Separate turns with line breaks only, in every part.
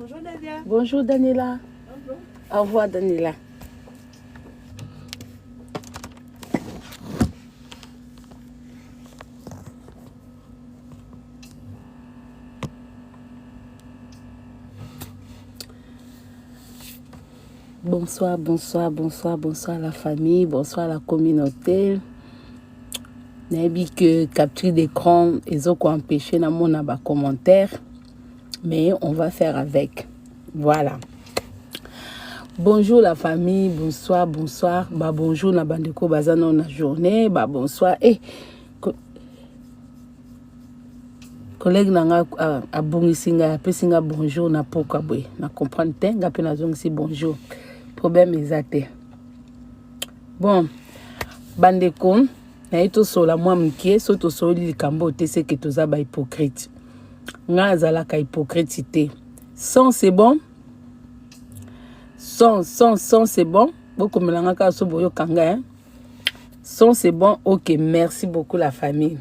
Bonjour Nadia.
Bonjour Daniela. Au revoir Daniela. Bonsoir, bonsoir, bonsoir, bonsoir à la famille, bonsoir à la communauté. N'ayez que capture d'écran, ils ont empêché dans mon commentaire, mais on va faire avec. Voilà. Bonjour la famille, bonsoir, bonsoir. Bah bonjour na bandeko bazano na journée, bah bonsoir. Collègue nanga a bongisinga, pesinga bonjour na poka boy. Na comprendre tenga pe na zongisi bonjour. Problème exact. Bon, bandeko, na ito sola moi mkie, soto soli likambo te se que toza ba hypocrite. Nga azala ka hypocrite. Sans c'est bon. Sans c'est bon. Beaucoup melanga ka so boyo kanga hein. Sans c'est bon. OK, merci beaucoup la famille.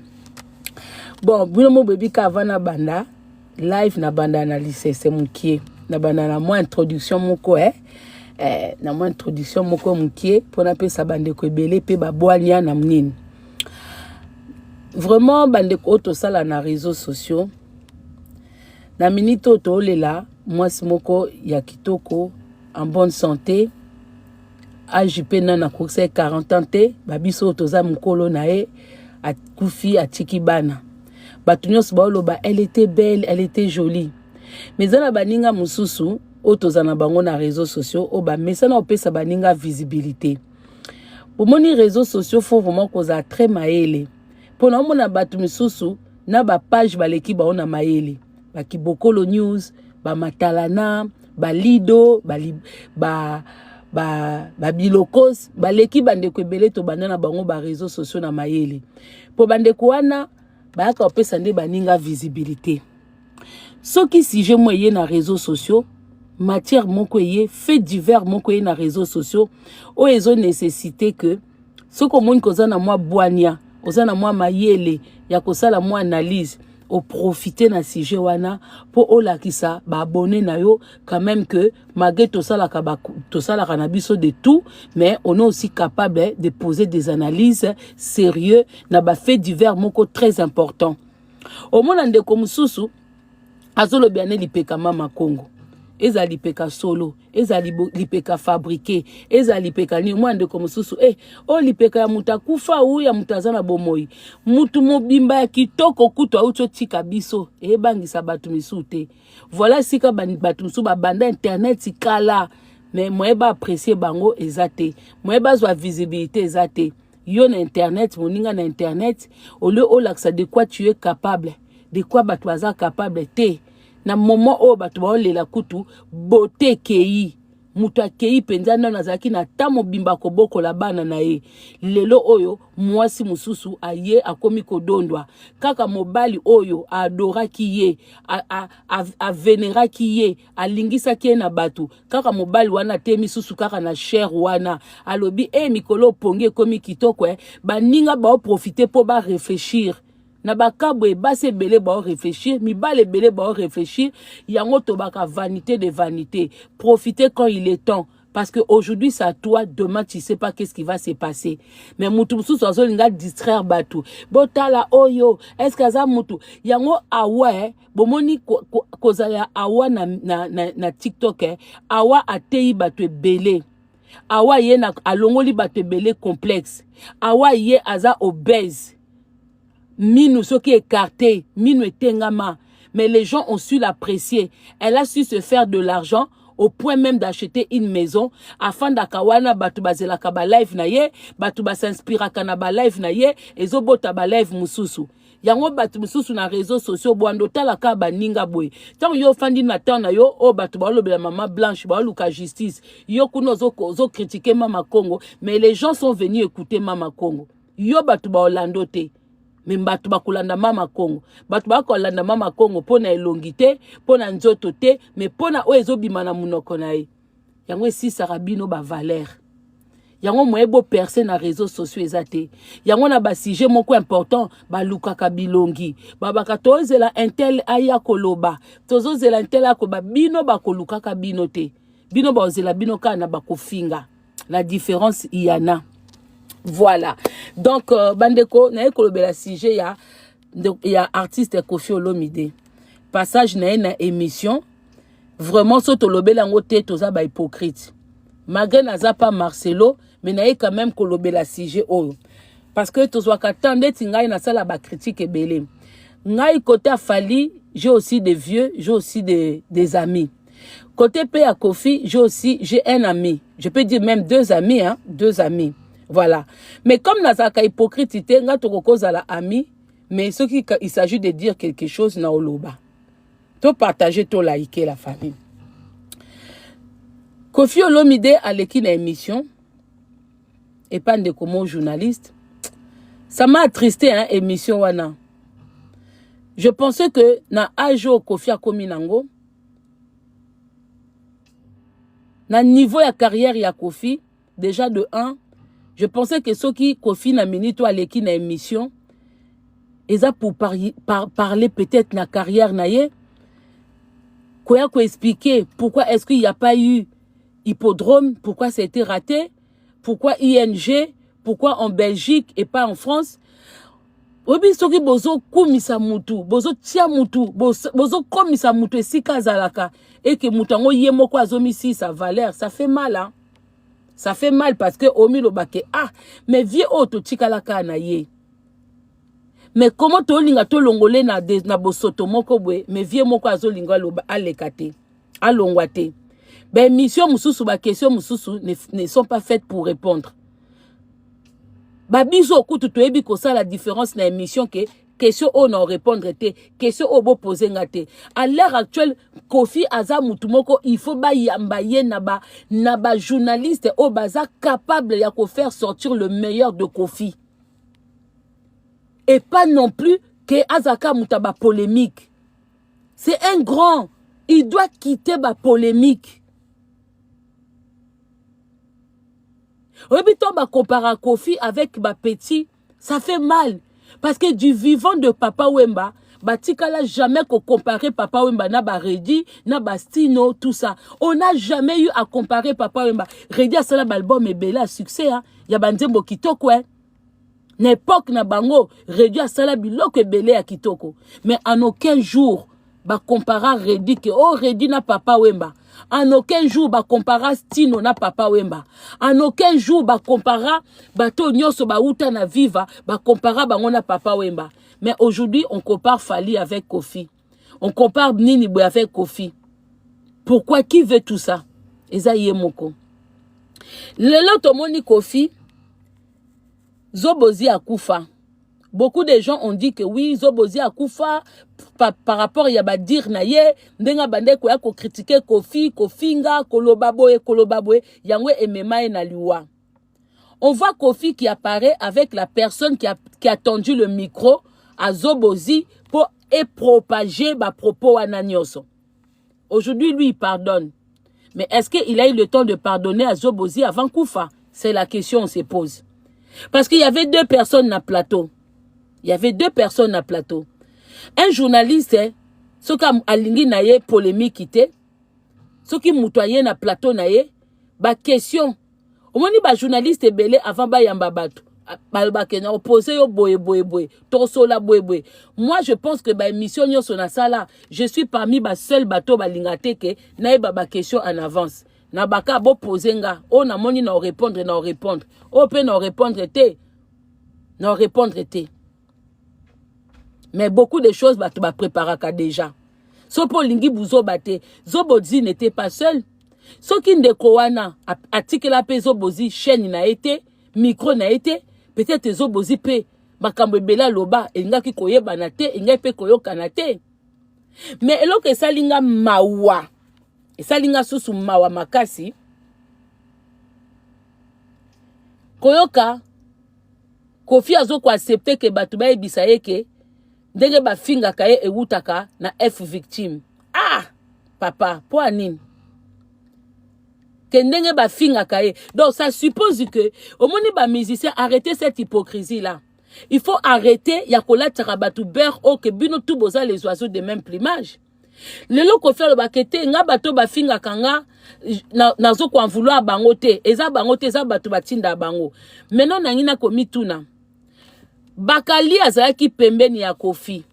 Bon, bino mo baby ka vana banda live na banda na lycée c'est mkie. Na banda na moi introduction moko na moi introduction moko mkie pour na pesa bandeko ebele pe babwanya na mnini. Vraiment bandeko to sala na réseaux sociaux. Na minito to lela moi moko ya kitoko en bonne santé. AJP na kokse 40 ans te babiso toza mukolo na e akufi atiki bana. Batunios baoloba elle était belle, elle était jolie. Mais zana baninga mususu otozana bango na réseaux sociaux oba mesana opesa baninga visibilité. Pour moni réseaux sociaux faut vraiment koza très maele. Pour na mona batu mususu na ba page baleki ba ona maele. Ba Kibokolo News, ba Matalana, ba Lido, ba Bilokos, baleki bandeko ebele to bandana bango ba réseaux sociaux na maele. Po bandeko wana ba ka opesa nde baninga visibilité. Soki si je moye na réseaux sociaux, matière moko ye, fait divers moko ye na réseaux sociaux, o ezo nécessité que soko moni koza na moi boania, oza na moi mayele, ya kosala moi analyse, au profiter na sujet wana pour olakisa ba abonné na yo quand même que malgré tout ça la cannabis de tout mais on est aussi capable de poser des analyses sérieux na ba fait divers moko très important. Au monde ndeko mususu azolo biane lipeka mama Congo. Eza lipeka solo, eza lipeka fabriqué, eza lipeka ni mwande comme susu o lipeka ya mutakufa ou ya mutazana bomoi. Mutu mobimba ya kitoko kutu auto tika biso bangisa batu misute. Voilà sika batu misu ba banda internet sikala mais moi ba apprécier bango ezate. Moi ba zwa visibilité ezate. Yo na internet moninga na internet au lieu olaksa de quoi tu es capable, de quoi batu baza capable te. Na moment o batu ba olela kutu beauté kei mutu akei penza na nazaki na tamo bimba koboko la bana na ye lelo oyo mwasi mususu aye akomi kodondwa kaka mobali oyo adora ki ye a venera ki ye alingisa ki na batu kaka mobali wana te misusu kaka na cher wana alobi mikolo ponge komi kitoko baninga ba profiter po ba réfléchir. Na bakabwe base belé ba réfléchir, mi bale belé ba réfléchir, yango tobaka vanité de vanité. Profitez quand il est temps. Parce que aujourd'hui c'est à toi, demain tu sais pas qu'est-ce qui va se passer. Mais mutu musu sozo linga distraire batu. Botala oyo, est-ce que ça mutu yango awa bomoni kozala awa na TikTok awa atei batu belé. Awa ye na alongoli batu belé complexe. Awa ye aza obèse. Minou soki écarté, minou etengama, mais les gens ont su l'apprécier. Elle a su se faire de l'argent au point même d'acheter une maison afin d'akawana batu bazela ka ba live na ye, batu ba s'inspira kana ba live na ye, ezobota ba live mususu. Yango batu mususu na réseaux sociaux boando tala ka ba ninga boy. Tant yo fandi na temps na yo o batu ba lobela mama blanche ba luka justice. Yo kuno zo critiquer mama Congo, mais les gens sont venus écouter mama Congo. Yo batu ba Orlando te. Mais batu bakulanda mama Congo batu bakolanda mama Congo pona elongité pona nzoto te mais pona o ezobima na munoko na ye yango si sarabino ba valeur yango moye bo percer na réseaux sociaux ezate yango na ba sujet moko important ba lukaka bilongi babaka tozela intel aya koloba tozozela intel akoba bino ba kolukaka bino te bino ba ozela bino kana ba kofinga la différence y en a voilà donc bandeko na ekolobela sujet ya artiste Koffi Olomide passage na émission vraiment so tolobela ngo te toza ba hypocrite malgré naza pas Marcelo mais naye quand même kolobela sujet oyo parce que tozwaka tant ndeti ngai na sala ba critique ebele ngai côté Fally j'ai aussi des vieux j'ai aussi des amis côté pe à Koffi j'ai un ami je peux dire même deux amis hein deux amis voilà mais comme nazaka hypocrite te nga tokokoza la ami mais ce qui il s'agit de dire quelque chose na oloba to partager to liker la famille Koffi Olomide à l'équipe d'émission et pas de comme journaliste. Ça m'a attristé hein émission wana. Je pensais que na ajo Koffi Akominango na niveau ya carrière ya Koffi déjà de 1 je pensais que ceux qui Koffi na minute à l'équipe d'émission ils a pour parler peut-être na carrière na ye quoi expliquer pourquoi est-ce qu'il n'y a pas eu Hippodrome, pourquoi ça a été raté, pourquoi ING, pourquoi en Belgique et pas en France. Obi soki bozo kumisa mutu, bozo tia mutu, bozo komisa mutu esika zalaka et que mutango yemo kwa zomisi sa valeur, ça fait mal hein. Ça fait mal parce que omi lobake ah mais vie auto tikalaka na ye. Mais comment to linga to longolé na bosoto moko bwe, mais vie moko azolinga loba alekate, alongwate. Ben, mission mususu, ba question mususu ne sont pas faites pour répondre. Ba biso kutu toyebi ko ça la différence na émission que question on en répondre te, question o bo poser ngate. À l'heure actuelle, Koffi aza mutumoko, il faut ba yambaye na ba journaliste o baza capable ya ko faire sortir le meilleur de Koffi. Et pas non plus que azaka mutaba polémique. C'est un grand, il doit quitter ba polémique. Oui, on va comparer Koffi avec ma petit, ça fait mal. Parce que du vivant de Papa Wemba, Batikala jamais qu'on comparer Papa Wemba na ba Redi, na ba Stino, tout ça. On n'a jamais eu à comparer Papa Wemba. Redi a cela album et bel succès, hein. Ya banzembo kitoko, hein. N'époque na bango, Redi a cela biloko et belé à kitoko. Mais en aucun jour, ba comparer Redi que oh Redi na Papa Wemba. En aucun jour, ba compara Stino na Papa Wemba. En aucun jour, ba compara bato nyonso ba uta na viva, ba compara bango na Papa Wemba. Mais aujourd'hui, on compare Fally avec Koffi. On compare Nini Boy avec Koffi. Pourquoi? Qui veut tout ça? Eza yemoko. Lelo tomoni Koffi, Zobozi akufa. Beaucoup de gens ont dit que oui, Zobozi akufa par rapport à ba dire na ye, ndenga bande ko ya ko critiquer Koffi, Kofinga, kolobaboe, yangwe emema na liwa. On voit Koffi qui apparaît avec la personne qui a tendu le micro à Zobozi pour propager ba propos à Nanyoso. Aujourd'hui, lui, il pardonne. Mais est-ce qu'il a eu le temps de pardonner à Zobozi avant Koufa? C'est la question qu'on se pose. Parce qu'il y avait deux personnes na plateau. Il y avait deux personnes à plateau. Un journaliste, ce qui a lingi naye polémique ité, ce qui moutoyé na plateau naye, ba question. Au moins ba journaliste belé avant ba yamba bato. Ba kena opposé yo boye. Torsola boye. Moi je pense que ba émission yo sona sala, je suis parmi ba seul bateau ba lingate ke naye ba question en avance. Na baka bo poser nga, o na moni na répondre. O pe na répondre te. Na répondre te. Mais beaucoup de choses bah tu vas préparer déjà. Sopo lingi buzo bate, Zobozi n'était pas seul. Soki ndeko wana article la pe Zobozi chaîne na été, micro na été, peut-être Zobozi pe makambo bela loba enga ki koyeba na te, enga pe koyoka na te. Mais eloko esalinga mawa. Esalinga susu mawa makasi. Koyoka Koffi azoko accepter que batu ba ebisa yeke ndenge ba finga kaye eutaka na F victime. Ah, papa, pour nini? que ndenge ba finga kaye. Donc ça suppose que au moni ba musicien arrêtez cette hypocrisie là. Il faut arrêter ya kolataka batu beurre o que bino tout boza les oiseaux de même plumage. Lelo ko faire le bakete nga bato ba finga kanga nazo ko en vouloir bango te. Eza bango te eza batu batinda bango. Maintenant nangina ko mituna. Bakali azalaki pembeni ya Kofi.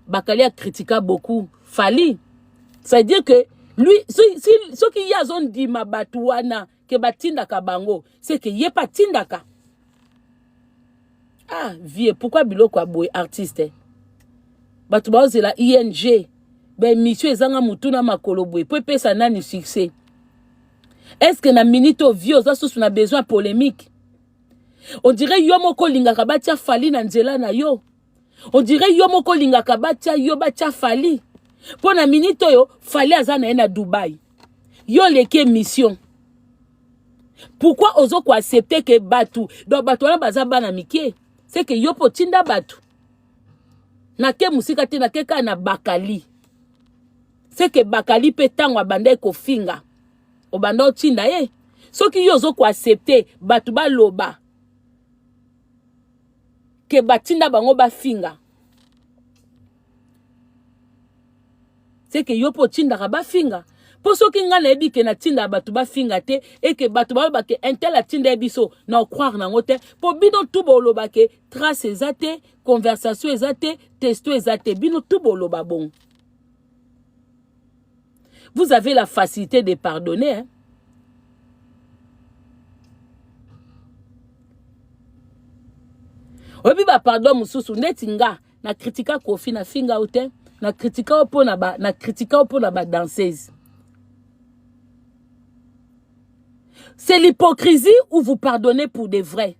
Bakali a critiqué beaucoup Fally. C'est-à-dire que lui, ce qui y a zone dit ma batouana que batindaka bango, c'est que y a pas tindaka. Ah, vieux, pourquoi biloko aboy artiste? Batouba c'est la ING. Ben monsieur ezanga mutuna makolo boy. Pepe ça n'a ni succès. Est-ce que na minito vieux on a besoin de polémique? On dirait yo moko lingaka batia Fally na nzela na yo. On dirait yo moko lingaka batia yo batia Fally. Pour na minute yo Fally azana na Dubaï. Yo leke mission. Pourquoi ozo ko accepter que batu donc batu na bazaba na mikie? C'est que yo potinda batu. Na ke musika te na ke ka na Bakali. C'est que Bakali pe tangwa bande ko finga. O bando tinda ye. Soki yo ozo ko accepter batu ba loba. Que batinda bango ba finga. C'est que yo po tinda ba finga. Pour ceux qui ngana ebi ke na tinda batu ba finga te et que batu ba ke intel a tinda biso na croire na ngote pour bino tout boloba ke trace ezate conversation ezate testo ezate bino tout boloba bon. Vous avez la facilité de pardonner hein? Obi ba pardon mususu netinga na kritika Kofi na finga ote na kritika opo na ba danseuse. C'est l'hypocrisie ou vous pardonnez pour de vrai?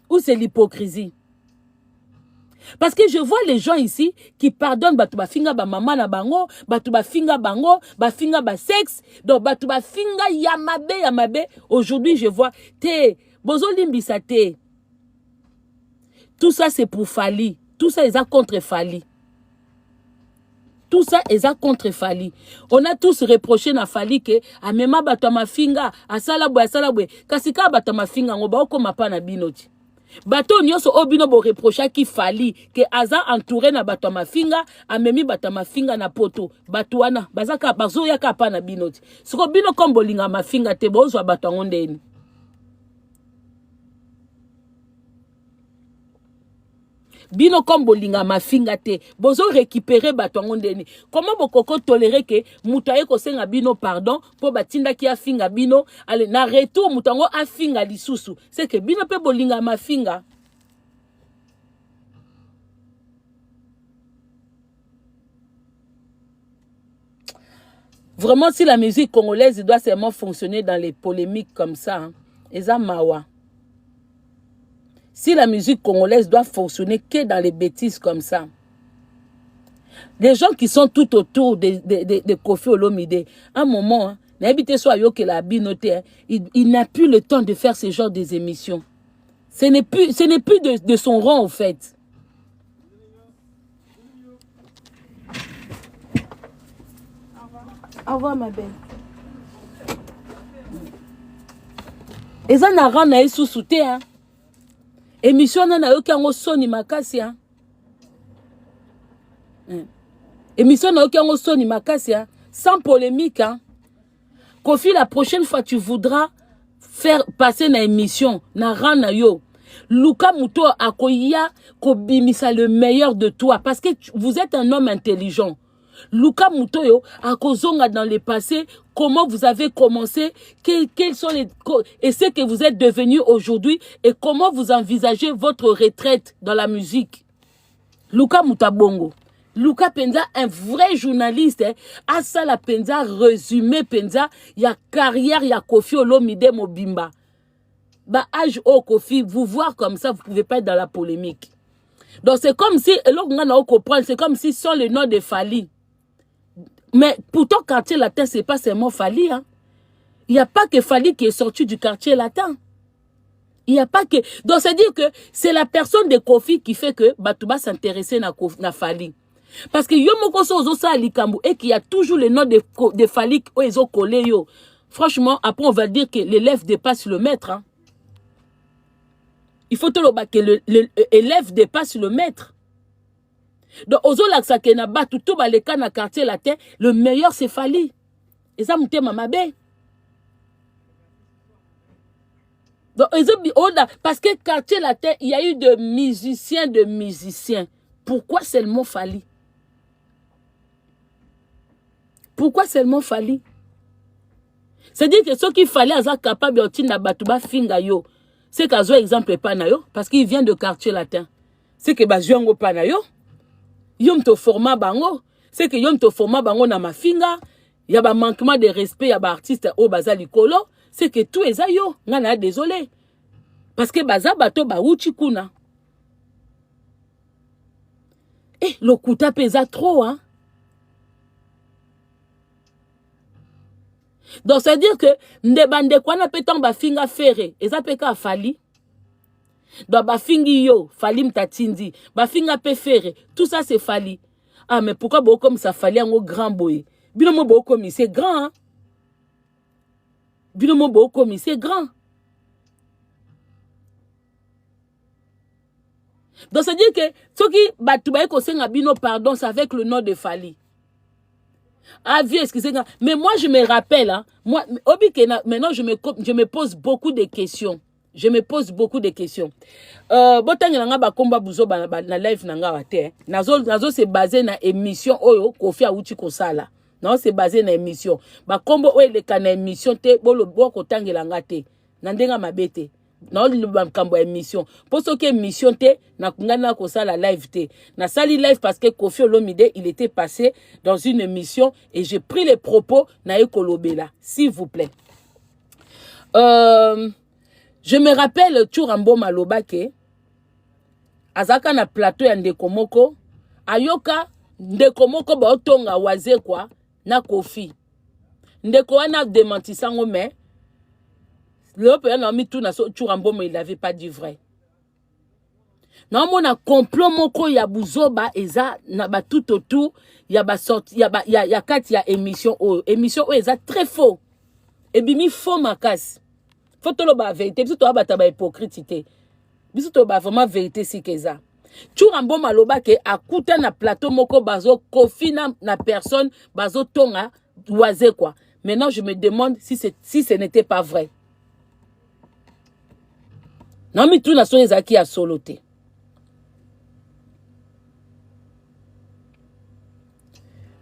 Ou c'est l'hypocrisie? Parce que je vois les gens ici qui pardonnent batu ba finga ba mama na bango, batu ba finga bango, ba finga ba sexe, donc batu ba finga yamabe. Aujourd'hui je vois te bozo limbisa te. Tout ça, c'est pour Fally. Tout ça, ils ont contre Fally. Tout ça, ils ont contre Fally. On a tous reproché na Fally que a mema batama finga, a salabwe. Kasika batama finga, on ba okoma pa na binoti. Bato nyoso obino bo reprocha ki Fally que aza entouré na batama finga, a memi batama finga na poto. Batuana, bazaka bazo yaka pa na binoti. Siko bino kombo linga ma finga te bozo batango ndeni. Bino comme bolinga mafinga te bozo récupérer batongo ndeni. Comment bokoko tolérer que mutaye ko senga bino pardon pour batinda ki afinga bino ale na retour mutango afinga lisusu c'est que bino pe bolinga mafinga. Vraiment si la musique congolaise doit seulement fonctionner dans les polémiques comme ça hein, eza mawa. Si la musique congolaise doit fonctionner que dans les bêtises comme ça. Les gens qui sont tout autour de Kofi Olomide, à un moment, n'habitez soit yo que la binoté, il n'a plus le temps de faire ce genre des émissions. Ce n'est plus de son rang en fait. Au revoir ma belle. Et ça n'a rien à sous-souter hein. Émission na yoki yango soni makasi hein. Émission na yoki yango soni makasi hein. Sans polémique hein. Kofi la prochaine fois tu voudras faire passer na émission na rana yo. Luka Muto akoya kobimisa le meilleur de toi parce que vous êtes un homme intelligent. Luka Mutoyo akozonga dans le passé, comment vous avez commencé, quels sont les et ce que vous êtes devenu aujourd'hui et comment vous envisagez votre retraite dans la musique. Luka Mutabongo. Luka Penza, un vrai journaliste, hein, a ça la Penza résumé Penza, il y a carrière, il y a Kofi Olomide Mobimba. Bah âge au Kofi, vous voir comme ça, vous pouvez pas être dans la polémique. Donc c'est comme si, c'est comme si sans le nom de Fally. Mais pourtant, quartier latin, c'est pas seulement Fally. Hein. Il n'y a pas que Fally qui est sorti du quartier latin. Il n'y a pas que... Donc, c'est dire que c'est la personne de Kofi qui fait que Batouba s'intéressait à Fally. Parce que yo moko so ozo sa likambo et qu'il y a toujours le nom de Fally où ils ont collé yo. Franchement, après on va dire que l'élève dépasse le maître. Hein. Il faut que l'élève dépasse le maître. Donc ozo laksa ke na batu to ba leka na quartier latin, le meilleur c'est Fally. Et ça mouté mamabe. Donc, parce que quartier latin, il y a eu de musiciens. Pourquoi seulement Fally? Pourquoi seulement Fally? C'est-à-dire que ceux qui fallait être capables de faire des finga yo, c'est qu'à exemple pas na yo, parce qu'il vient de quartier latin. C'est que bazuango pas na yo, yom to format bango, c'est que yom to format bango na ma finga, y a ba manquement de respect, y a ba artiste au bazali kolo. C'est que tout est ayo, ngana désolé. Parce que baza bato ba uchi kuna. Eh, le kuta pesa trop, hein. Donc, ça veut dire que, ndebande kwa na petan ba finga ferre, eza peka Fally. Donc, ba fingi yo, Fally mtatindi, ba finga pe ferre, tout ça c'est Fally. Ah, mais pourquoi beaucoup comme ça Fally en grand boy? Binomo beaucoup comme c'est grand, hein. Binomo beaucoup comme c'est grand. Donc, ça veut dire que, ceux qui batoubaye kosenga bino pardon, c'est avec le nom de Fally. Ah, vieux, excusez-moi. Mais moi, je me rappelle, hein, moi, maintenant, je me pose beaucoup de questions. Je me pose beaucoup de questions. Botangi nanga ba komba buzo na live nanga wate. Nazo c'est basé na émission oyo Kofi Awuchi kosala. Non, c'est basé na émission. Ba kombo oyo le kana émission te bolo boko tangi langa te. Nandenga mabete. Non, le kambo émission. Pour ce qui est émission te na kungana kosala live te. Na sali live parce que Kofi Olomide, il était passé dans une émission et j'ai pris les propos na ekolobela, s'il vous plaît. Je me rappelle Turambo Malobake, azaka na plateau ya Ndeko Moko, ayoka Ndeko Moko ba otonga waze kwa na Kofi. Ndeko wana démenti sango mais le père n'a mis tout na so Turambo mais il n'avait pas dit vrai. Non mona complot moko ya buzoba eza na ba tout autour ya ba sorti ya kati ya émission o eza très faux. Et bimi faux makas. Faut te le ba vérité, biso to ba ta ba hypocrite. Biso to ba vraiment vérité si keza. Turambo maloba ke akuta na plateau moko bazo Kofi na personne bazo tonga oisé quoi. Maintenant je me demande si ce n'était pas vrai. Non mais tout na so ezaki a soloté.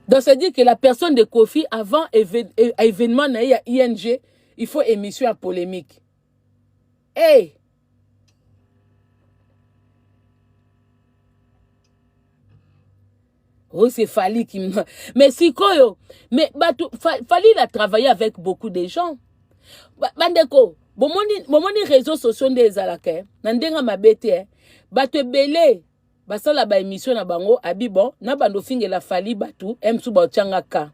Donc c'est dire que la personne de Kofi avant événement na ya ING, il faut émission à polémique. Hey! Oh, c'est Fally qui me... Mais si quoi, mais Fally il a travaillé avec beaucoup de gens. Bandeko, bomoni réseaux sociaux des alaka, nandenga mabete, batu belé, basala ba émission na bango, abi bon, na bando fingela Fally batu, emsu ba changa ka.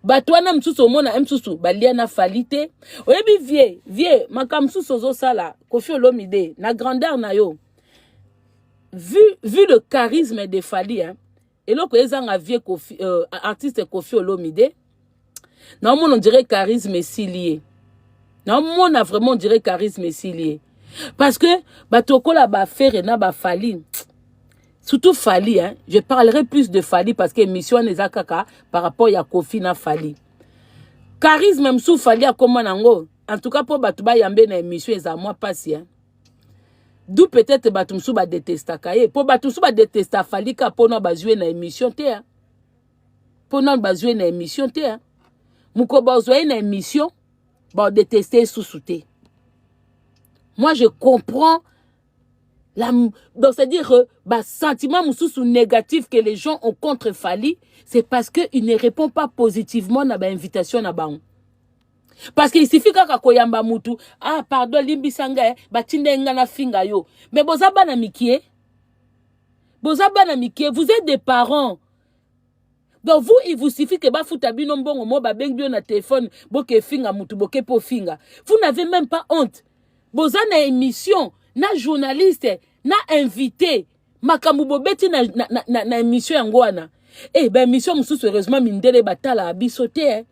Batu wana msusu omona msusu balia na Fally te. Oyebi vie, makamsu sozo sala, Kofi Olomide, na grandeur na yo. Vu le charisme de Fally, hein, et là, artiste Kofi Olomide, non, on dirait charisme si lié. Non, on a vraiment dirait charisme si lié. Parce que, batoko la ba faire na ba Fally. Surtout Fally, hein. Je parlerai plus de Fally parce que mission n'est kaka par rapport à Kofi na Fally. Charisme même sous Fally a comment nango. En tout cas, pour batuba yambe na émission, ils a moi passé, hein. D'où peut-être batumsu ba détesta kaye. Pour batumsu ba détesta Fally ka pour na bazoué na émission te. Pour na bazoué na émission te. Mouko bazoué na émission, ba détester sous-souté. Moi je comprends donc c'est-à-dire bah sentiment moussou négatif que les gens ont contre Fally, c'est parce que il ne répond pas positivement à ba invitation na ba. Parce qu'il suffit kaka koyamba mutu, ah pardon limbisanga batinde ngana finga yo. Mais bozaba na mikie. Bozaba na mikie, vous êtes des parents. Donc vous il vous suffit que ba futa bino mbongo mo ba bengdio na téléphone boke finga mutu boke po finga. Vous n'avez même pas honte. Bozana émission, na journaliste, na invité, makamu bobeti na émission yango wana. Eh ben mission mosusu heureusement mindele batala abisote hein.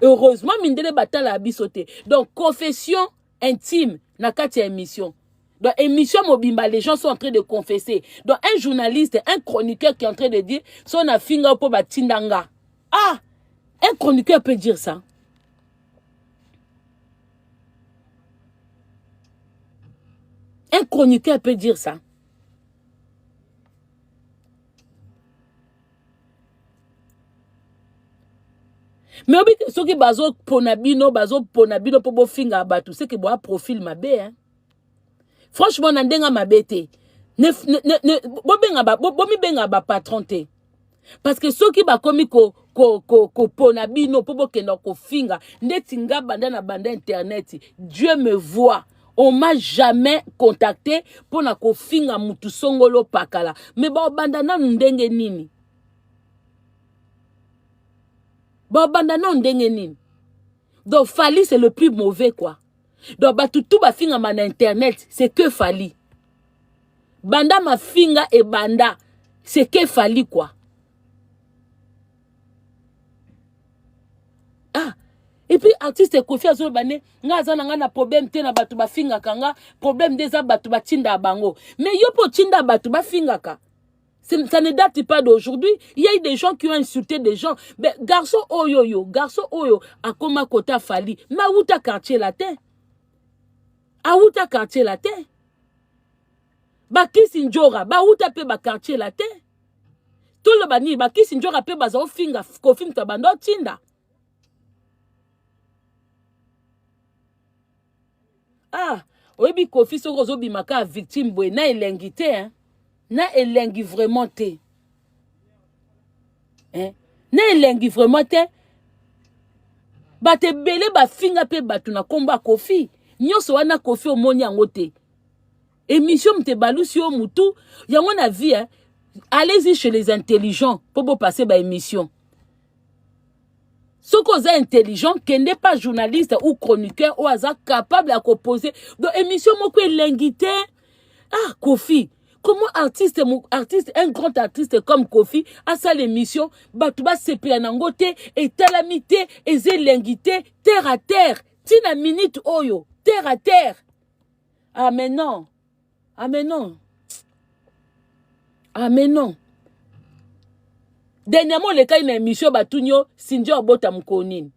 Heureusement mindele batala abisote. Donc confession intime na kati ya émission. Donc émission mobimba les gens sont en train de confesser. Donc un journaliste, un chroniqueur qui est en train de dire son afinga po batindanga. Ah, un chroniqueur peut dire ça. Un chroniqueur peut dire ça. Mais ce qui bazo ponabino pour bo finga batu, c'est que boa profil mabe hein. Franchement nandenga mabete. Ne bomi benga ba patron te. Parce que ceux qui ba komi ko ponabino pour bo kenda ko finga, netinga banda na banda internet. Dieu me voit. On m'a jamais contacté pour na ko finga mutu songolo pakala. Mais ba banda na ndenge nini? Bandana ndenge nini. Donc Fali c'est le plus mauvais quoi. Donc tout ba finga man internet c'est que Fali. Banda ma finga et banda c'est que Fali quoi. Ah et puis artiste Kofi Azolo bane nga zana nga na problème te na batu ba finga kanga problème des batu ba tinda bango. Mais yo po tinda batu ba finga ka. Ça ne date pas d'aujourd'hui. Il y a eu des gens qui ont insulté des gens. Mais garçon oyo, à koma kota Fali. Ma outa quartier la terre. A outa quartier la terre. Ba kisinjora, ba outa pe ba quartier la terre. Tout le bani, ba kisinjora pe ba zo finga, kofim tabando tinda. Ah, oyebi kofi so rozo bimaka victime boy na elengite hein. Na elengi vraiment te. Hein? Na elengi vraiment te. Bate bele ba finga pe batu na komba Kofi. Nyonso wana Kofi omoni yango te. Émission mte balusi o mutu. Yango na vie hein. Allez-y chez les intelligents pour passer ba émission. Ce qu'on est intelligent, qui n'est pas journaliste ou chroniqueur ou hasard capable à composer. Donc émission moko elengite. Ah Kofi. Comment artiste, un grand artiste comme Kofi a sa l'émission, Batouba Sepianangote et Talamité et Zélengite, terre à terre, Tina minute oyo, terre à terre. Ah mais non, ah mais non, ah mais non. Dernièrement, les cas une émission Batunyo, Sinjo Obota Mkonine.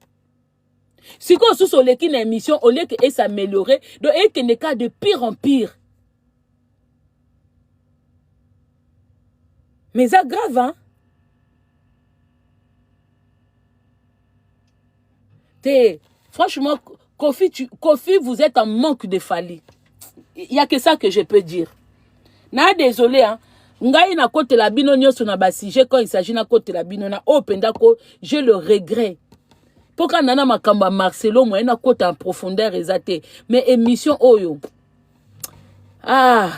Si on sous les une émission, au lieu que s'améliorer, donc et que n'est cas de pire en pire. Mais ça grave, hein? Franchement, Kofi, vous êtes en manque de Fali. Il n'y a que ça que je peux dire. Na désolé, hein? Ngai na kote la bino nyoso na basije quand il s'agit na kote la bino na opendako, je le regrette. Pourquoi nana makamba Marcelo moi na kote en profondeur exaté. Mais émission oyo. Ah.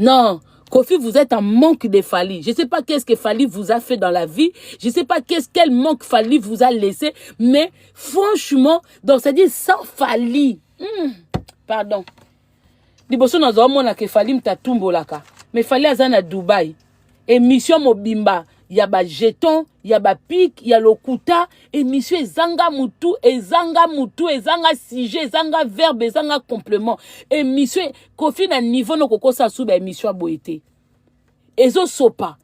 Non. Kofi, vous êtes en manque de Fali. Je ne sais pas qu'est-ce que Fali vous a fait dans la vie. Je ne sais pas quel manque Fali vous a laissé. Mais franchement, donc c'est-à-dire sans Fali. Pardon. Liboso na zo mona ke Fali mtatumbo laka. Mais Fali azana Dubaï. Émission mobimba. Il y a ba jeton, il y a ba pic, il y a lokuta. Émission ezanga mutu, ezanga sujet, ezanga verbe, ezanga complément. Émission Kofi na niveau no koko sa sou ba émission boité. Ezo sopa.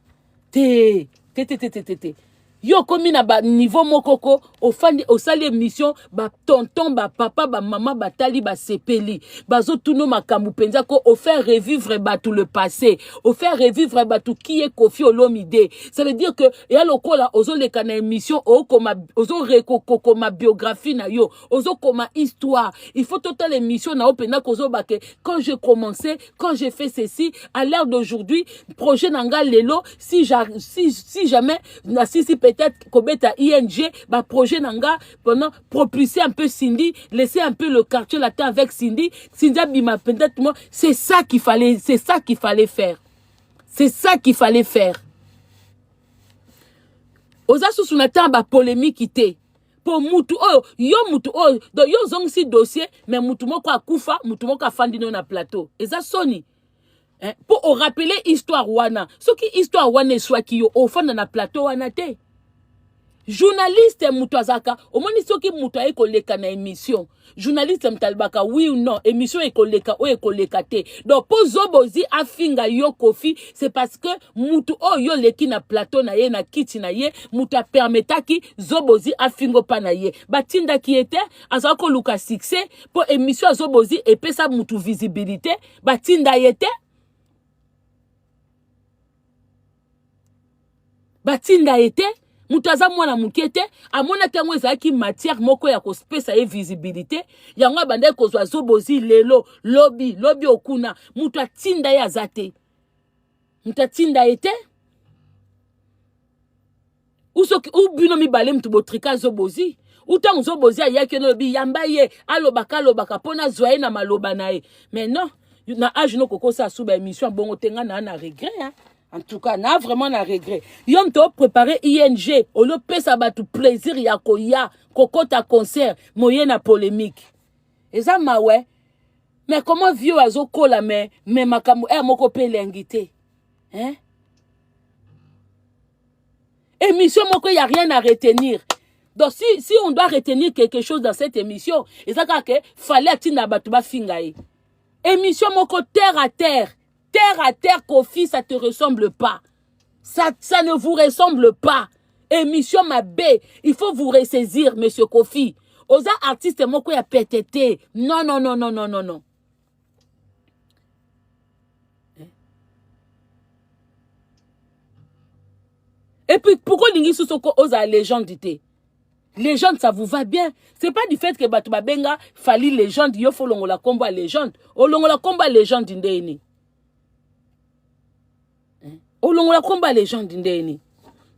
Te. Yo komi na ba niveau mokoko au sali émission ba tonton ba papa ba maman ba tali ba sepeli bazo tuno makambu penza ko au faire revivre ba tout le passé au faire revivre ba tout qui est Kofi Olomide. Ça veut dire que ya lokola ozo le kana émission o koma ozo rekoko ma biographie na yo ozo koma histoire. Il faut total émission na opena kozo ba ke quand je commençais, quand j'ai fait ceci à l'heure d'aujourd'hui projet nanga lelo si jamais na si peut-être Kobeta ING, bah projet nanga pendant propulser un peu Cindy, laisser un peu le quartier latin avec Cindy. Cindy Bima peut-être moi, c'est ça qu'il fallait faire. C'est ça qu'il fallait faire. Oza sousunata ba polémique ité. Pour mutu oh yo donc yo zong si dossier mais mutu moko akufa mutu moko afandi na plateau. Eza soni. hein? Pour rappeler histoire wana ce qui histoire wana soit qui au fond dans la plateau wana te journaliste mutazaka omoni soki muto ay koleka na émission journaliste mtalbaka oui ou non émission ekoleka o ekoleka te donc po zobozi afinga yo Kofi c'est parce que mutu oyo leki na plateau na ye na kiti na ye mutu a permetaki zobozi afingo pa na ye batinda ki ete azako luka succès po émission zobozi epesa mutu visibilité batinda yete batinda ete mutaza mwana mukete amona tango ezaki matière moko ya kospesa ye visibilité yango bande kozwa zobozi lelo lobby okuna mutu atinda ya zate mutu atinda ete usoki ubino mibale mtu botrika zobozi utango zobozi ayaki no lobi yamba ye alobaka pona zoye na maloba na ye mais non na age no kokosa suba émission bongo tenga na regret hein. En tout cas, n'a vraiment un regret. Yom to préparé ING, au lieu de ça batu plaisir ya koya, kokota concert, moyen na polémique. Et ça ma ouais. Mais comment vieux azo kola mais makamu moko pe l'ingité. Hein? Émission moko y a rien à retenir. Donc si on doit retenir quelque chose dans cette émission, et ça que fallait atina batu ba fingaye. Émission moko terre à terre. Terre à terre, Kofi, ça te ressemble pas. Ça ne vous ressemble pas. Émission ma baie. Il faut vous ressaisir, monsieur Kofi. Osa artiste moko ya PTT. Non. Et puis, pourquoi l'ingi sous-soko osa légende dite? Légende, ça vous va bien. C'est pas du fait que Batouba Benga fali légende, yo faut longola combat légende. O longola combat légende d'indéni. Olongola combat légende ndeni.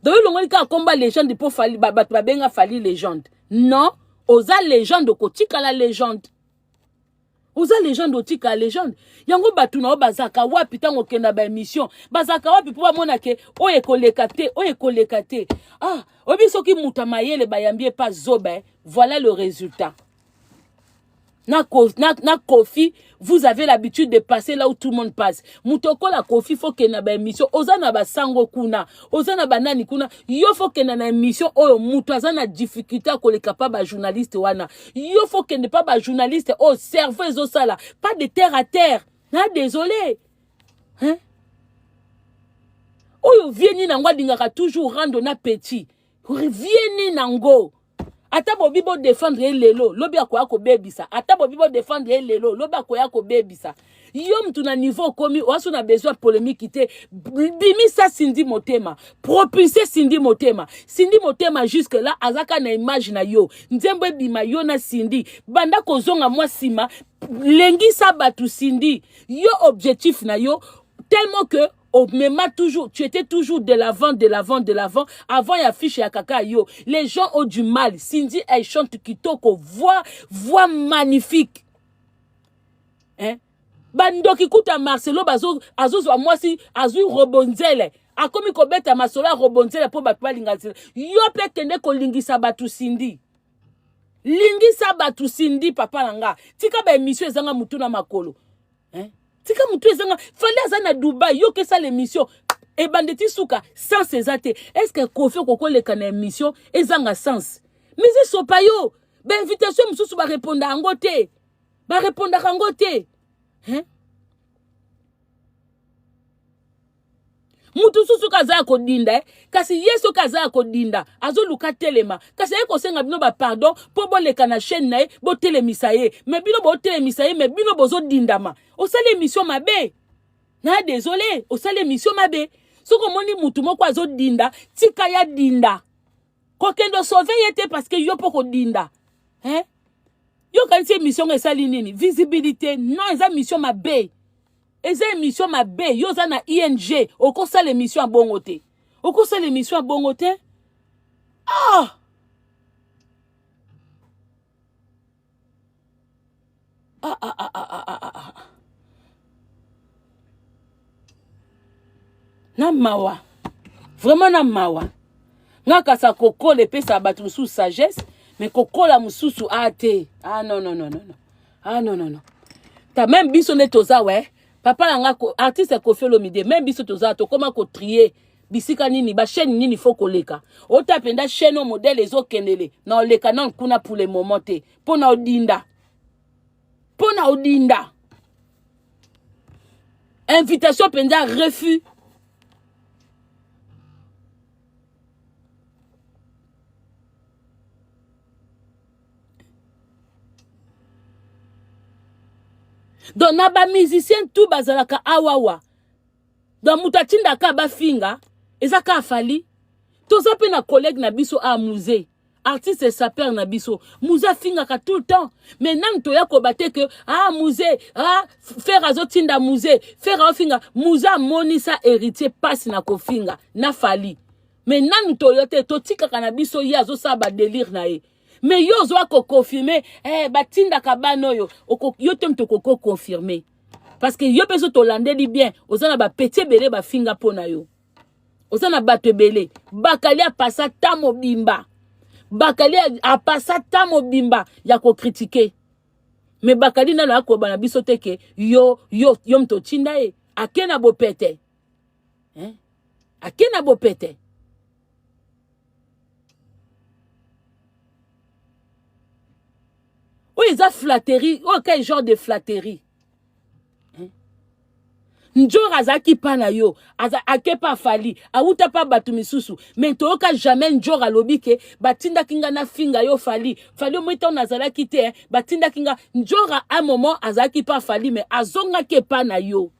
Donc olongola combat légende pour fali Batouba Benga fali légende. Non, oza légende kotika la légende. Oza légende otika la légende. Yango batuna o bazaka wapi tango kenda ba émission. Bazaka wapi pour mona ke o ekoleka te. Ah, obi soki mutamayele bayambie pas zobe, voilà le résultat. Na Kofi, vous avez l'habitude de passer là où tout le monde passe. Mutoko la Kofi faut que na ba émission ozana ba sango kuna, ozana ba nani kuna, yo faut que na émission oyo mutu azana difficulté ko le capable ba journaliste wana. Yo faut que ne pas ba journaliste oh serveuse au sala, pas de terre à terre. Na désolé. Hein? Oyo vieni nangwa dingaka toujours rendre na petit. Vieni nango. Ata bobibo défendre lelo lobi akoya ko bebisa ata bobibo défendre lelo lobi akoya ko bebisa yom tuna niveau komi waso na besoin polémique te bimi ça Cindy Motema propulser Cindy Motema jusque là azaka na image na yo nzembe bima yo na Cindy banda kozonga mwa sima lengi sa batu Cindy yo objectif na yo tellement que toujours, tu étais toujours de l'avant, avant y affiche ya kaka yo. Les gens ont du mal. Cindy, elle chante kitoko, voix magnifique. Hein? Bando ki kuta Marcelo bazo azozwa mwasi azu robonzele. Akomi ko beta masola robonzele po batwa lingazela. Yo pe kende ko lingisa batu Cindy. Lingisa batu Cindy papa nanga. Tika ba émission ezanga mutuna makolo. Hein? Tika mutu ezanga fallait azana Dubaï yo que ça l'émission et bandeti souka sans ces athées est-ce que Kofi koko le kana émission ezanga sens mais ils sont pas yo ba invitation mususu ba répondre angote hein mutu susu kaza ko dinda kasi yeso kaza ko dinda azoluka telema kasi eko senga bino ba pardon po boleka na chaîne na bo telemisa ye mais bino bo telemisa ye mais bino bozo dindama o sale émission mabe na désolé o sale émission mabe soko moni mutu moko azo dinda tika ya dinda ko kendo sauver yete parce que yo poko dinda hein yo kanti émission esali nini visibilité non eza émission mabe. Et cette émission ma bé, yo za na ING, au cours de l'émission à bongoté. Au cours de l'émission à bongoté. Ah! Namawa. Vraiment namawa. Ngaka sa koko le pe sa batu sous sagesse, mais koko la mususu ate. Ah non. Ah non. T'as même bisonné toza ouais. papa nanga artiste Koffi Olomide même biso toza to comment ko trier bisika nini ba chaîne nini faut koleka ota penda chaîne au modèle ezo kendele na oleka na kuna pour le moment te pona odinda invitation penda refus. Donc na ba musicien tout bazalaka awawa. Donc mutatinda ka ba finga ezaka afali. Toza pe na collègue na biso a musée. Artiste et sapeur na biso. Musée finga ka tout le temps. Mais nan toya ko bate que musée faire azotinda musée, faire finga musée moni sa héritier passe na ko finga na fali. Mais nan toyote totika kana biso ya zo sa ba délire na ye. Mais yo zo ko confirmer batinda kabano yo yo tem to ko confirmer parce que yo peso to landeli bien ozana ba petit belé ba finga pona yo ozana bato belé bakali a passa ta mobimba bakali a passa ta mobimba ya ko critiquer mais bakali na la ko bana biso teke yo mto tinda e akena bo pete akena bo pete. Oh, ils ont flatterie. Oh, quel genre de flatterie. Njora azaki pana yo. Ake pa fali. Auta pa batu misusu. Mais toka jamais njora lobike. Batinda kinga na finga yo fali. Fali yo mwita nazala kite. Batinda kinga. Njora a moment azaki pa fali. Mais azonga ke pana yo.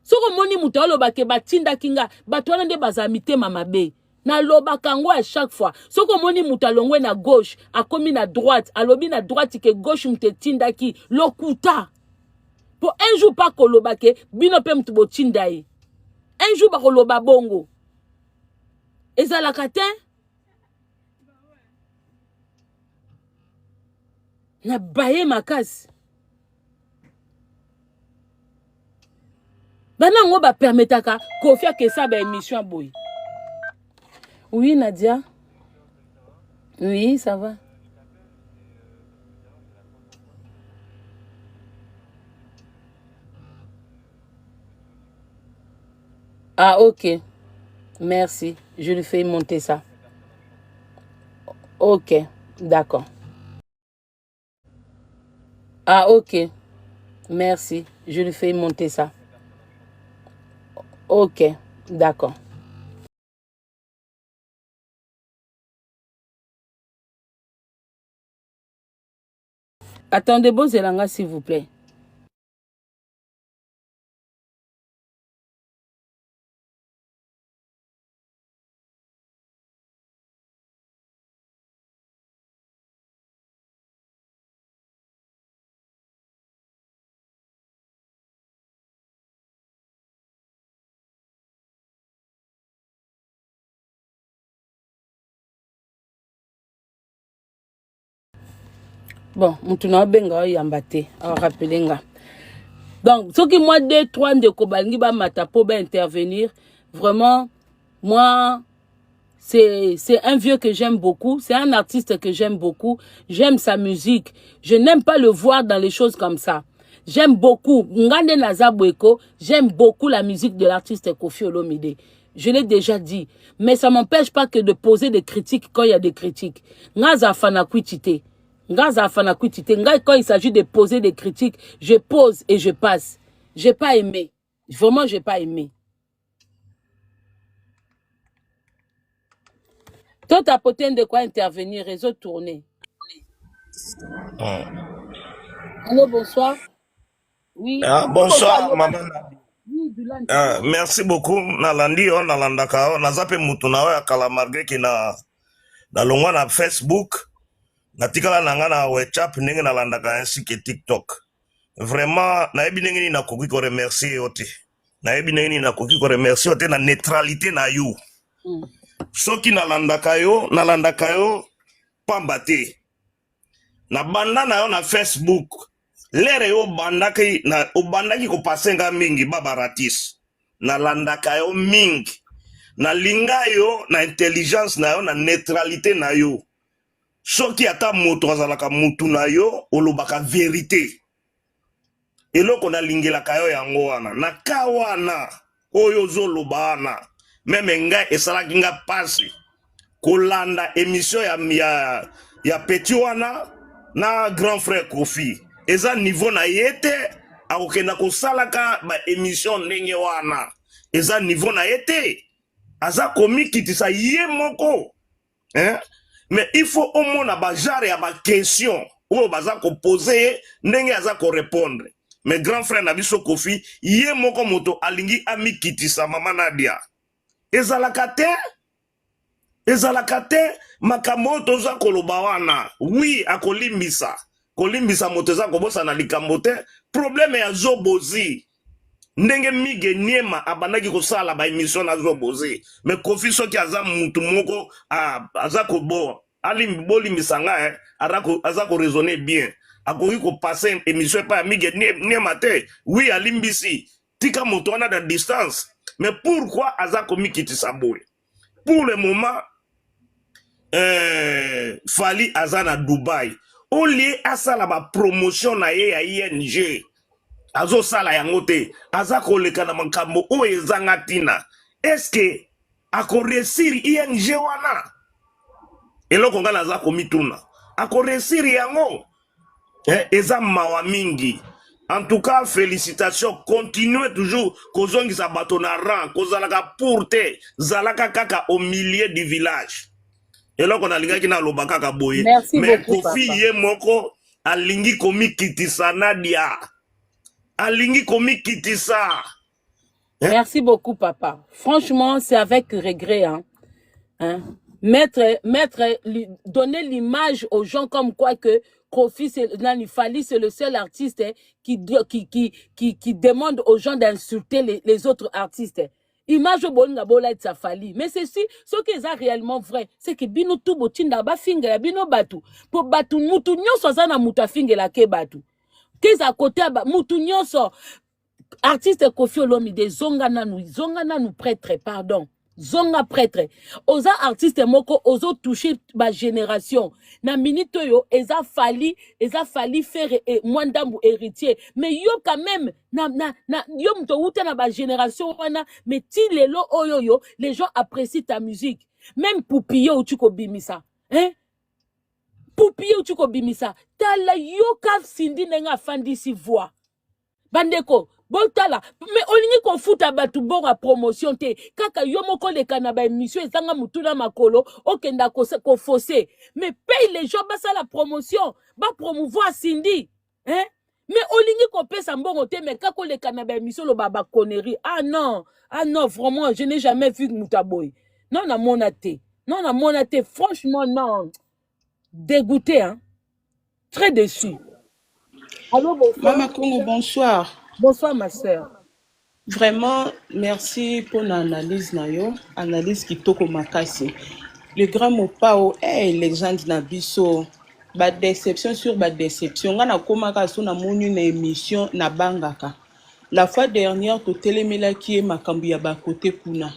Soko moni mutalo bake batinda kinga. Batuana de bazamite mamabe. Na loba kango à chaque fois. Soko moni mutalongwe na gauche, a komi na droite, a lobi na droite ke gauche mtetinda ki lokuta. Pour un jour pas koloba ke bino pe mtubo tinda ye. Un jour ba koloba bongo. Ezala katin? Na baye makasi. Bana ngo ba permetaka Koffi ke sa ba émission boy. Oui, Nadia. Oui, ça va. Ah, ok. Merci. Je lui fais monter ça. Ok. D'accord. Ah, ok. Merci. Je lui fais monter ça. Ok. D'accord. Attendez, Bozelanga, s'il vous plaît. Bon, mutuna benga yambate, rappelenga. Donc, ce qui moi 2 3 de kobalingi ba matapo ba intervenir, vraiment moi c'est un vieux que j'aime beaucoup, c'est un artiste que j'aime beaucoup, j'aime sa musique. Je n'aime pas le voir dans les choses comme ça. J'aime beaucoup Ngande Nazabweko, j'aime beaucoup la musique de l'artiste Koffi Olomide. Je l'ai déjà dit, mais ça m'empêche pas que de poser des critiques quand il y a des critiques. Ngaza fana kuitite. Quand il s'agit de poser des critiques, je pose et je passe. J'ai pas aimé. Vraiment, j'ai pas aimé. Toi, t'as peut-être de quoi intervenir, réseau tourné. Allô, bonsoir. Oui.
Bonsoir, maman. Merci beaucoup. Nalandi on nalandaka on nazape mutuna ya kalamarge ki na longwa na Facebook. Natikala nanga na WhatsApp ndenge nalandaka ainsi que TikTok. Vraiment nayebi ndenge ni nakoki ko remercier yote. Nayebi ndenge ni nakoki ko remercier yote na neutralité na yo. Soki nalandaka yo pamba te. Na banda na yo na Facebook. Lere yo bandaki na ubandaki ko pasenga mingi babaratis. Na landaka yo mingi. Na linga yo na intelligence na yo na neutralité na yo. Soki ata moto azalaka mutu na yo olobaka vérité. eloko na lingelaka yo yango wana na ka wana oyo ozoloba wana meme ngai esalaki nga pasi kolanda émission ya petit wana na grand frère Kofi eza niveau na yete akokenda kosalaka ba émission ndenge wana eza niveau na yete aza komikitisa ye moko mais il faut omona ba genre ya ba question oyo baza kopose ndenge aza ko répondre mais grand frère na biso Kofi ye moko moto alingi amikitisa mama Nadia ezalaka te makambo toza koloba wana oui akolimbisa kolimbisa moto eza kobosa na likambo te problème ya zobozi ndenge mige niema abandaki kosala ba émission na zobozi mais Kofi soki aza mutu moko aza kobo bolimbisa nga aza ko raisonner bien akoki ko passer émission pa mige niema te oui alimbisi tika moto wana da distance mais pourquoi aza komikitisa boye pour le moment Fally aza na Dubai au lieu asala ba promotion na ye ya ING azo sala yango te aza koleka na makambo oyo ezanga tina est-ce que akoresir ING wana eloko ngala aza komituna akoresir yango eza mawa mingi. En tout cas, félicitations. Continuez toujours. Kozongisa bato na rang. Kozalaka pourte. Zalaka kaka au milieu du village. Et là, on a linga kina lobaka ka boye.
Merci
mais
beaucoup,
Kofi
papa.
ye moko alingi komi kitisa Nadia. Alingi komi kitisa.
Merci beaucoup, papa. Franchement, c'est avec regret. Hein? Donner l'image aux gens comme quoi que Kofi, Fally, c'est le seul artiste qui demande aux gens d'insulter les autres artistes. Image au bon ngabola et Fally. Mais c'est si, ce qui est réellement vrai, c'est que bino tout botinda ba fingela bino batu. Pour batu mutu nyonso za na muta fingela ke batu. Keza côté ba mutu nyonso artiste Kofi Olomide zonga nanu prêtre pardon. Zonga prêtre. Oza artiste moko ozo toucher ba génération. Na minute yo eza Fally faire mwandambu héritier. Mais yo quand même yo mto uta na ba génération wana mais ti lelo oyo les gens apprécient ta musique. Même Poupio ou tuko bimisa. Hein? Poupio ou tuko bimisa. Tala yo ka sindi nenga fandi si voix. Bandeko Boltala, mais olingi ko futa batu bonga promotion te kaka yo moko leka na ba émission ezanga mutuna makolo okenda ko fossé mais paye les gens basa la promotion ba promouvoir Cindy hein mais olingi ko pesa mbongo te mais kako leka na ba émission lo baba connerie ah non vraiment je n'ai jamais vu Mutaboy non na monate franchement non dégoûté hein très déçu. Allô bonsoir
Mama Congo, bonsoir.
Bonsoir ma sœur.
Vraiment, merci pour l'analyse nayo, analyse kitoko makasi. Le grand Mopao est légende na biso, ba déception sur ba déception. Ngana komaka so na moni na émission na bangaka. La fois dernière to telemela qui est makambu ya ba côté kuna.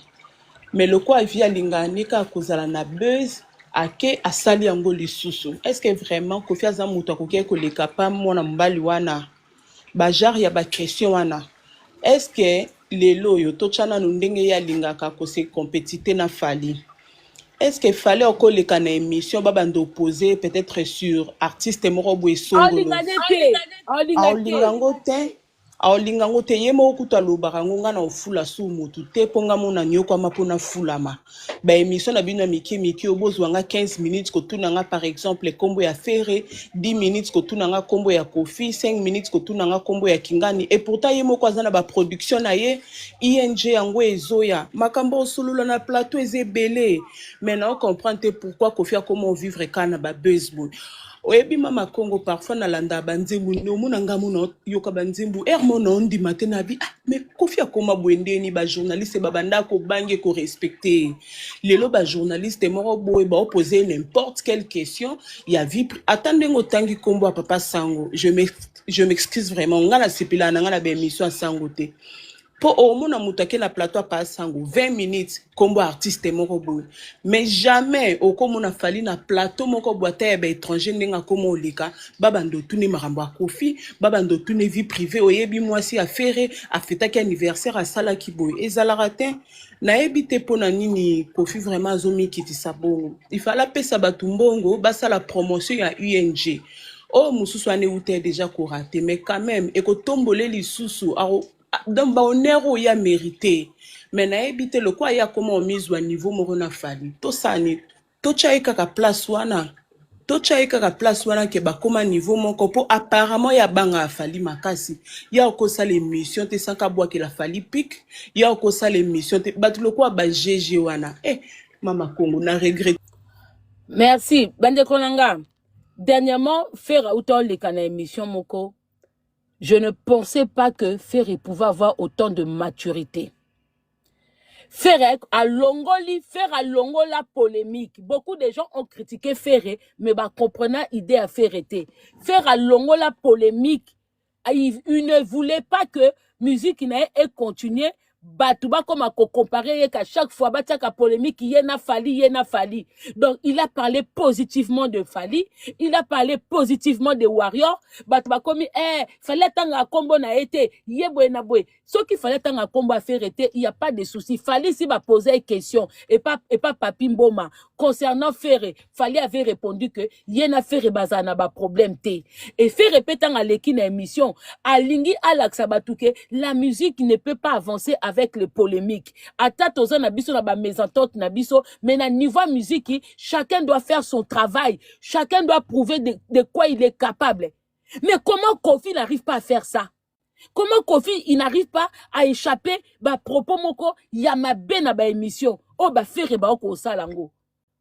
Mais le quoi via lingane ka kozala na buzz ake asali yango lisusu. Est-ce que vraiment Kofi aza mutu akoki ko leka pa mona mbali wana? Bajar ya ba question wana est-ce que lelo yo tochana ndenge ya lingaka ko se compétiter na Fally est-ce que Fally oko leka na émission babando opposé peut-être sur artiste moko boye songolo aolingango te yemo kuta lobarango nga na ofula su mutu te ponga mona nyoko mapona fulama ba émission na bino miki obozwanga 15 minutes ko tunanga par exemple kombo ya Ferré 10 minutes ko tunanga kombo ya Kofi 5 minutes ko tunanga kombo ya Kingani et pourtant yemo ko azana ba production na ye ING yango ezoya makambo osulula na plateau ezebele maintenant on comprend te pourquoi Kofi a comment vivre kana ba baseball. Oyebi mama Congo parfois na landa banzembu no munanga muno yoka banzembu hermono ndi matenabi mais Kofi akoma bwendeni ba journaliste babanda ko bange ko respecter lelo ba journaliste moro boye ba opposer n'importe quelle question ya vie attendez ngotangi kombo papa Sango je m'excuse vraiment ngana sepila na ngana ba émission Sango te Po omona mutake na plateau pa sango 20 minutes kombo artiste moko boy. Mais jamais okomona fali na plateau moko boite ya ba étranger ndenga komo olika babando tuni marambo a Kofi, babando tuni vie privée oyebi mwasi affaire afetaki anniversaire à sala ki boy. Ezala te na ebite pona nini Kofi vraiment zomi kitisa bongo. Il fallait pesa batumbongo basa la promotion ya UNG. Oh mususu ane ute déjà koraté mais quand même ekotombole lisusu donc baonero ya mérité mais na ebite le quoi ya comment mise au niveau moko na fali to sani to chaika ka place wana ke bakoma niveau moko po apparemment ya banga fali makasi ya okosa l'émission te sanka bwa ke la fali pic ya okosa l'émission te bat le quoi ba GG wana mama Congo na regret.
Merci bande konanga. Dernièrement faire autant les canaux émission moko. Je ne pensais pas que Ferré pouvait avoir autant de maturité. Ferré à Longoli, faire à Longo la polémique. Beaucoup de gens ont critiqué Ferré, mais bah comprenant l'idée à Ferré. Faire à Longo la polémique, il ne voulait pas que musique n'ait continué. Batouba comme à comparer qu'à chaque fois bataka polémique yena fali. Donc il a parlé positivement de Fali, il a parlé positivement de Warrior. Batouba comme fallait tanga combo na été yeboé na boé. Ce qu'il fallait tanga combo à faire était il y a pas de souci. Fali si va poser une question et pas Papi Mboma concernant Ferré. Fali avait répondu que yena Ferré bazana ba problème té. Et Ferré pétant à l'équipe émission à Lingi Alaxabatuke la musique ne peut pas avancer avec les polémiques. Atatoza nabiso na ba mésentente nabiso, mais na niveau musique, chacun doit faire son travail. Chacun doit prouver de quoi il est capable. Mais comment Kofi n'arrive pas à faire ça? Comment Kofi il n'arrive pas à échapper ba propos moko yamabe na ba émission. Oh ba faire ba ko salango.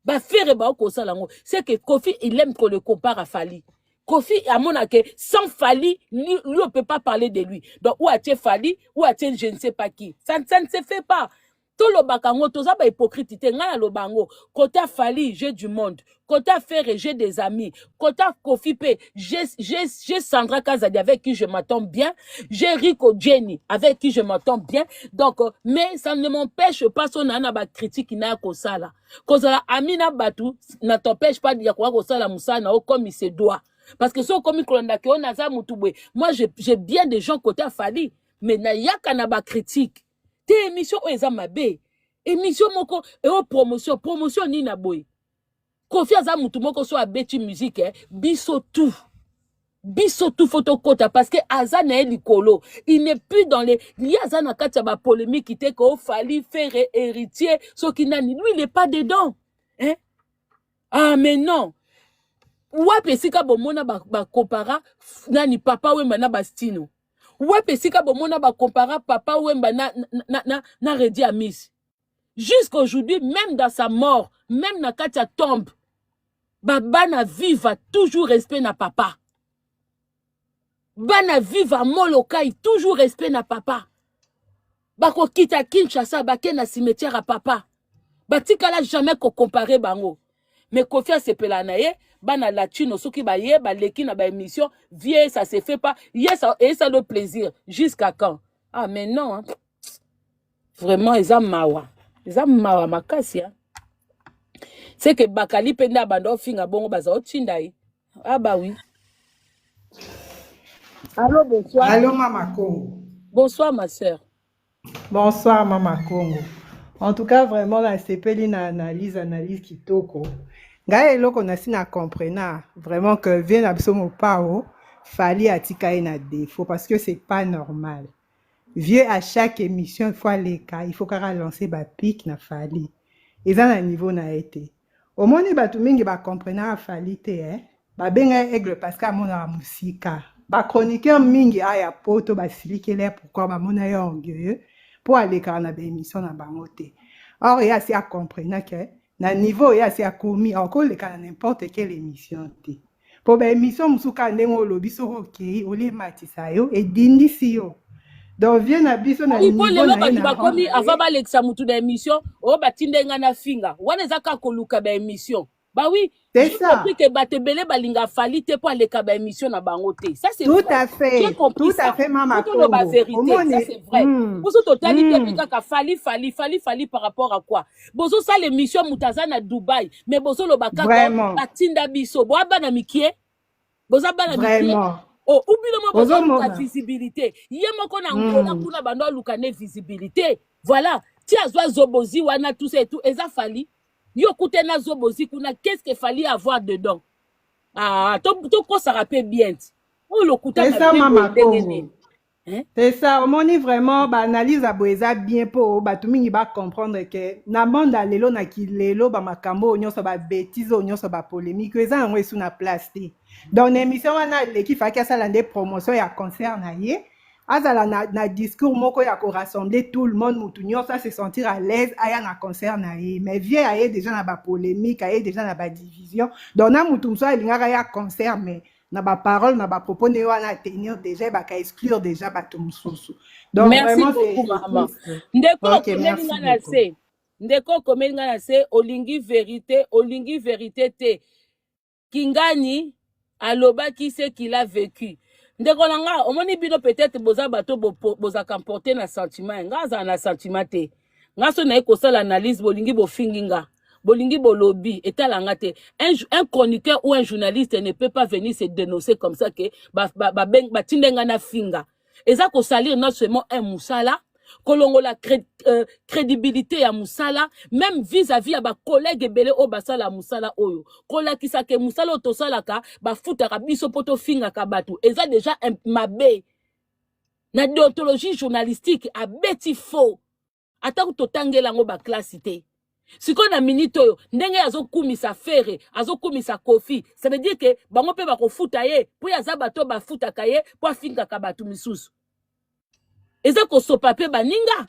Ba faire ba ko salango. C'est que Kofi il aime qu'on le compare à Fali. Kofi, à mon avis, sans Fali, lui, on ne peut pas parler de lui. Donc, où a-t-il Fali, où a-t-il je ne sais pas qui. Ça ne se fait pas. Tout le bakango, tout ça, hypocrité. Ngana le bango. Côté Fali, j'ai du monde. Côté Ferré, j'ai des amis. Côté Kofi P, j'ai Sandra Kazadi avec qui je m'entends bien. J'ai Rico Jenny avec qui je m'entends bien. Donc, mais ça ne m'empêche pas son anaba critique qui n'a qu'au ça là. Cause la Amina Batou, n'a t'empêche pas de dire quoi qu'au ça la Moussa n'a comme il se doit. Parce que si on comme moi j'ai bien des gens côté Fali, mais na yakanaba critique. Tes émissions ezamabe. Émission moko et promotion ni na boy. Kofi azamutu moko so abeti musique biso tout. Biso tout photocota parce que Azan est likolo. Il n'est plus dans les Azan a kataba polémique qui était qu'au Fali faire héritier ce qui n'a ni lui il n'est pas dedans. Hein? Ah mais non. Wape sika bomona ba compara nani papa wemba na bastino. Wape sika bomona ba compara papa wemba na Redi Amis. Jusqu'aujourd'hui, même dans sa mort, même na katia tombe, bana viva toujours respect na papa. Bana viva molokai toujours respect na papa. Bako kita Kinshasa bake na cimetière à papa. Batika la jamais ko comparer bango. Mais Kofi sepela na ye bana latino soki ba ye ba leki na ba émission vie ça se fait pas yes et ça le plaisir jusqu'à quand ah mais non hein. Vraiment ils ont mawa makasi hein. C'est que bakali penda bando finga bongo baza otindai ah bah oui. Allô bonsoir.
Allô Mama Congo.
Bonsoir ma sœur.
Bonsoir Mama Congo. En tout cas vraiment la sepeli na analyse kitoko. Ngai eloko na sina comprena vraiment que vient absolument pas Fali atika na défaut parce que c'est pas normal. Vieux à chaque émission il faut les cas, il faut qu'à lancer ba pic na Fali. Et ça na niveau na été. Au moins ni batu mingi ba comprena Fali te ba benga aigle parce que mona musika. Ba chroniqueur mingi aya poto ba silikele pourquoi ba mona yo orgueilleux pour aller car na ba émission na bangote. Or il y a si à comprendre que na niveau ya si a commis encore le cas n'importe quelle émission té pour ba émission musuka ndengo lobiso OK ole matisa yo et dindi si yo donc vient na biso na niveau na
il ba komi avant ba lexa mutu na émission o ba tindenga na finga wana zaka koluka ba émission bah oui
C'est
J'ai
ça.
compris que Batebele Balinga Fali te pour aller à émission na bangote. Ça c'est
Tout
vrai.
à
J'ai
fait.
compris
Tout à
ça.
fait, Mama
Faut la
Congo.
vérité. Ça c'est vrai. Pour ce total, Fali par rapport à quoi? Bozo ça l'émission Moutazana Dubaï. Mais Bozo le bakako,
Vraiment.
Batinda Biso. Boaba na mikie. Boza bana mikie.
Vraiment.
Oh, oublie moi
Bozo
besoin de
mona.
visibilité. Yemo kona ngola kuna bando lukane visibilité. Voilà. Ti azwa zobozi wana tout ça et tout. Eza Fali. Yo koute na zobozi kuna. Qu'est-ce qu'il fallait avoir dedans? Ah, to ko ça rappelle bien. Oh, le kuta
C'est ça, Mama
dengene.
Congo.
Hein?
C'est ça, on est vraiment, bah, analyse à boeza bien pour, bah, tout le monde va comprendre que, na monde à lelo, na ki lelo, bah, makambo, on sa ba bêtise, on sa ba polémique, que ça, on est sous na place. Dans l'émission, on a l'équipe qui a ça, des promotions, ya concert, na yé. Azala na discours, moko, ya ko rassembler tout le monde, moutounio, ça, se sentir à l'aise, aya na concert, na yé. Mais vieux, aye déjà na ba polémique, aye déjà na ba division. Donc, na moutounso, il y a concert, mais, na ba parole, na ba propos, ne wana tenir déjà, ba ka exclure déjà ba tumususu. Donc
Merci
vraiment
beaucoup,
c'est
maman.
triste.
Ndeko
Ok,
komeli
merci
nga na
beaucoup.
se. Ndeko komeli nga na se, olingi vérité te. Kingani, alobaki ce qu'il a vécu. Ndeko nanga, omoni bino peut-être boza bato boza kamporter na sentiment. Nga za na sentiment te. Nga so na eko sala analyse bolingi bofinginga. Bolingi bolobi etalanga te. Un chroniqueur ou un journaliste ne peut pas venir se dénoncer comme ça que ba tindenga na finga. Eza ko salir non seulement un musala, kolongola crédibilité ya musala, même vis-à-vis à ba collègue belé o basala musala oyo. Kola kisake musala otosalaka ba futaka biso poto finga kabatu. Eza déjà un mabe. Na déontologie journalistique a beti faux. Ata totangela ngo ba classité. Si on a minute oyo ndenge azokumisa fere azokumisa kofi, ça veut dire que bango pe bako futa ye po yaza bato ba futa kaye po afinga ka batu misusu. Eza ko sopape baninga.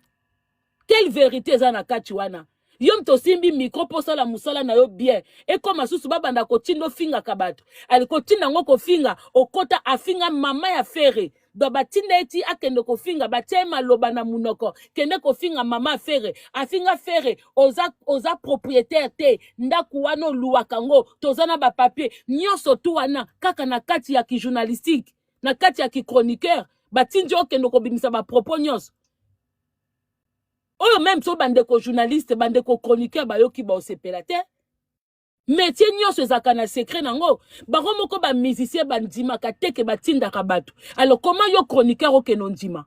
Quelle vérité eza na kati wana? Yom to simbi micro posa la musala na yo bien. Et comme asusu babanda ko tindo finga ka batu. Ali ko tinda ngo ko finga okota afinga mama ya fere. Do batinda eti akende ko finga batema loba na munoko kende ko finga mama fere afinga fere oza propriétaire te ndaku wana luwa kango tozana ba papier nyonso tu wana kaka na kati ya ki journalistique na kati ya ki chroniqueur batinji okende ko bimisa ba propos nyonso oyo même so bandeko journaliste bandeko chroniqueur bayoki ba osepela te métier nyonso ezaka na secret nango bango moko ba musicien bandimaka te ke batindaka bato. Alors comment yo chroniqueur okeno ndima?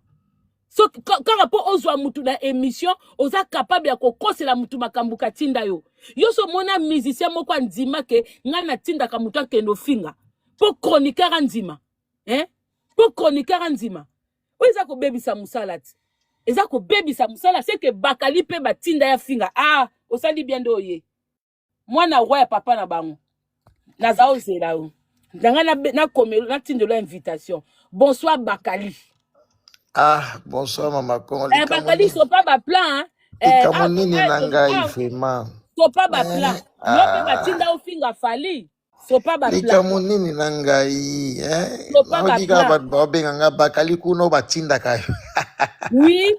So quand rapport ozwa mutu na émission oza capable ya kokosela mutu makambu katinda yo. Yo so mona musicien moko andima ke nga na tindaka mutu akeno finga. Po chroniqueur andima. Hein? Po chroniqueur andima. Oza ko bebisa musala ti. Eza ko bebisa musala c'est que bakali pe batinda ya finga. Ah, osali bien do ye. Moi na roi papa na bango na zao zela o ndanga na komelo na tindelo invitation. Bonsoir Bakali.
Ah, bonsoir Mama Congo.
Bakali so pas ba plan
Likamonini nanga vraiment.
So pas ba plan. Lobe batinda ofinga Fali. So pas ba plan.
Likamonini nanga
So pas ba plan.
Nga Bakali kuno batinda kayo.
Oui.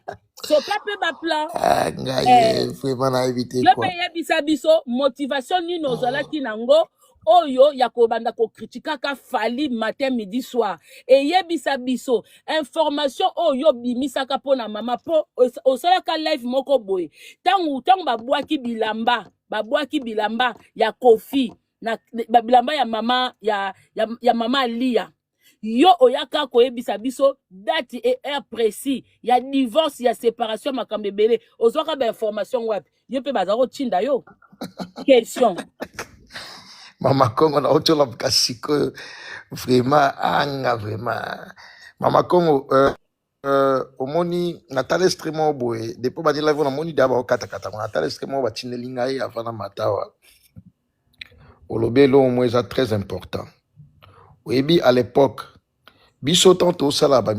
So pas pe ba plan.
Ah, ngaye vraiment na éviter quoi.
Lobe yebisa biso motivation ni nozala kinango. Oyo ya kobanda ko kritika ka Fali matin midi soir et yebisa biso information oyo bimisaka pona mama po osala ka live moko boy tangu babwaki bilamba ya Kofi na bilamba ya mama ya mama Lia yo oyaka ko yebisa biso date et heure précis ya divorce ya séparation makambe belé ozwaka ba information wapi yo pe bazaro tinda yo question.
Mama Congo na otola kasiko vraiment anga vraiment. Mama Congo omoni natale extrêmement boy depuis ba live na moni daba okata natale extrêmement ba tinelinga ye afana matawa. Olobelo moi ça très important. Oyebi à l'époque biso tanto sala ba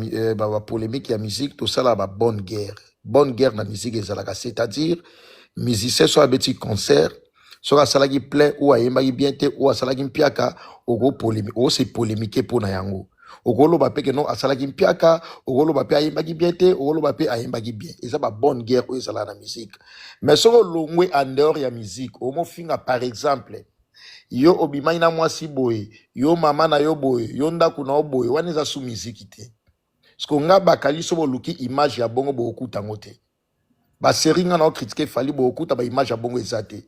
polémique ya musique to sala ba bonne guerre na musique ezalaka c'est-à-dire musicien so abeti concert so asalaki plein ou ayembaki bien te ou asalaki mpiaka oko polémique o se polémique pona yango okoloba pe ke non asalaki mpiaka okoloba pe ayembaki bien te okoloba pe ayembaki bien eza ba bonne guerre o ezala na musique mais so longwe en dehors ya musique omo finga par exemple yo obimai na mwasi boye, yo mama na yo boye, yo ndaku na yo boye, wana eza su miziki te. Sko nga bakali so boluki image ya bongo bokuta ngote. Ba série nga na critiquer Fally bokuta ba image ya bongo eza te.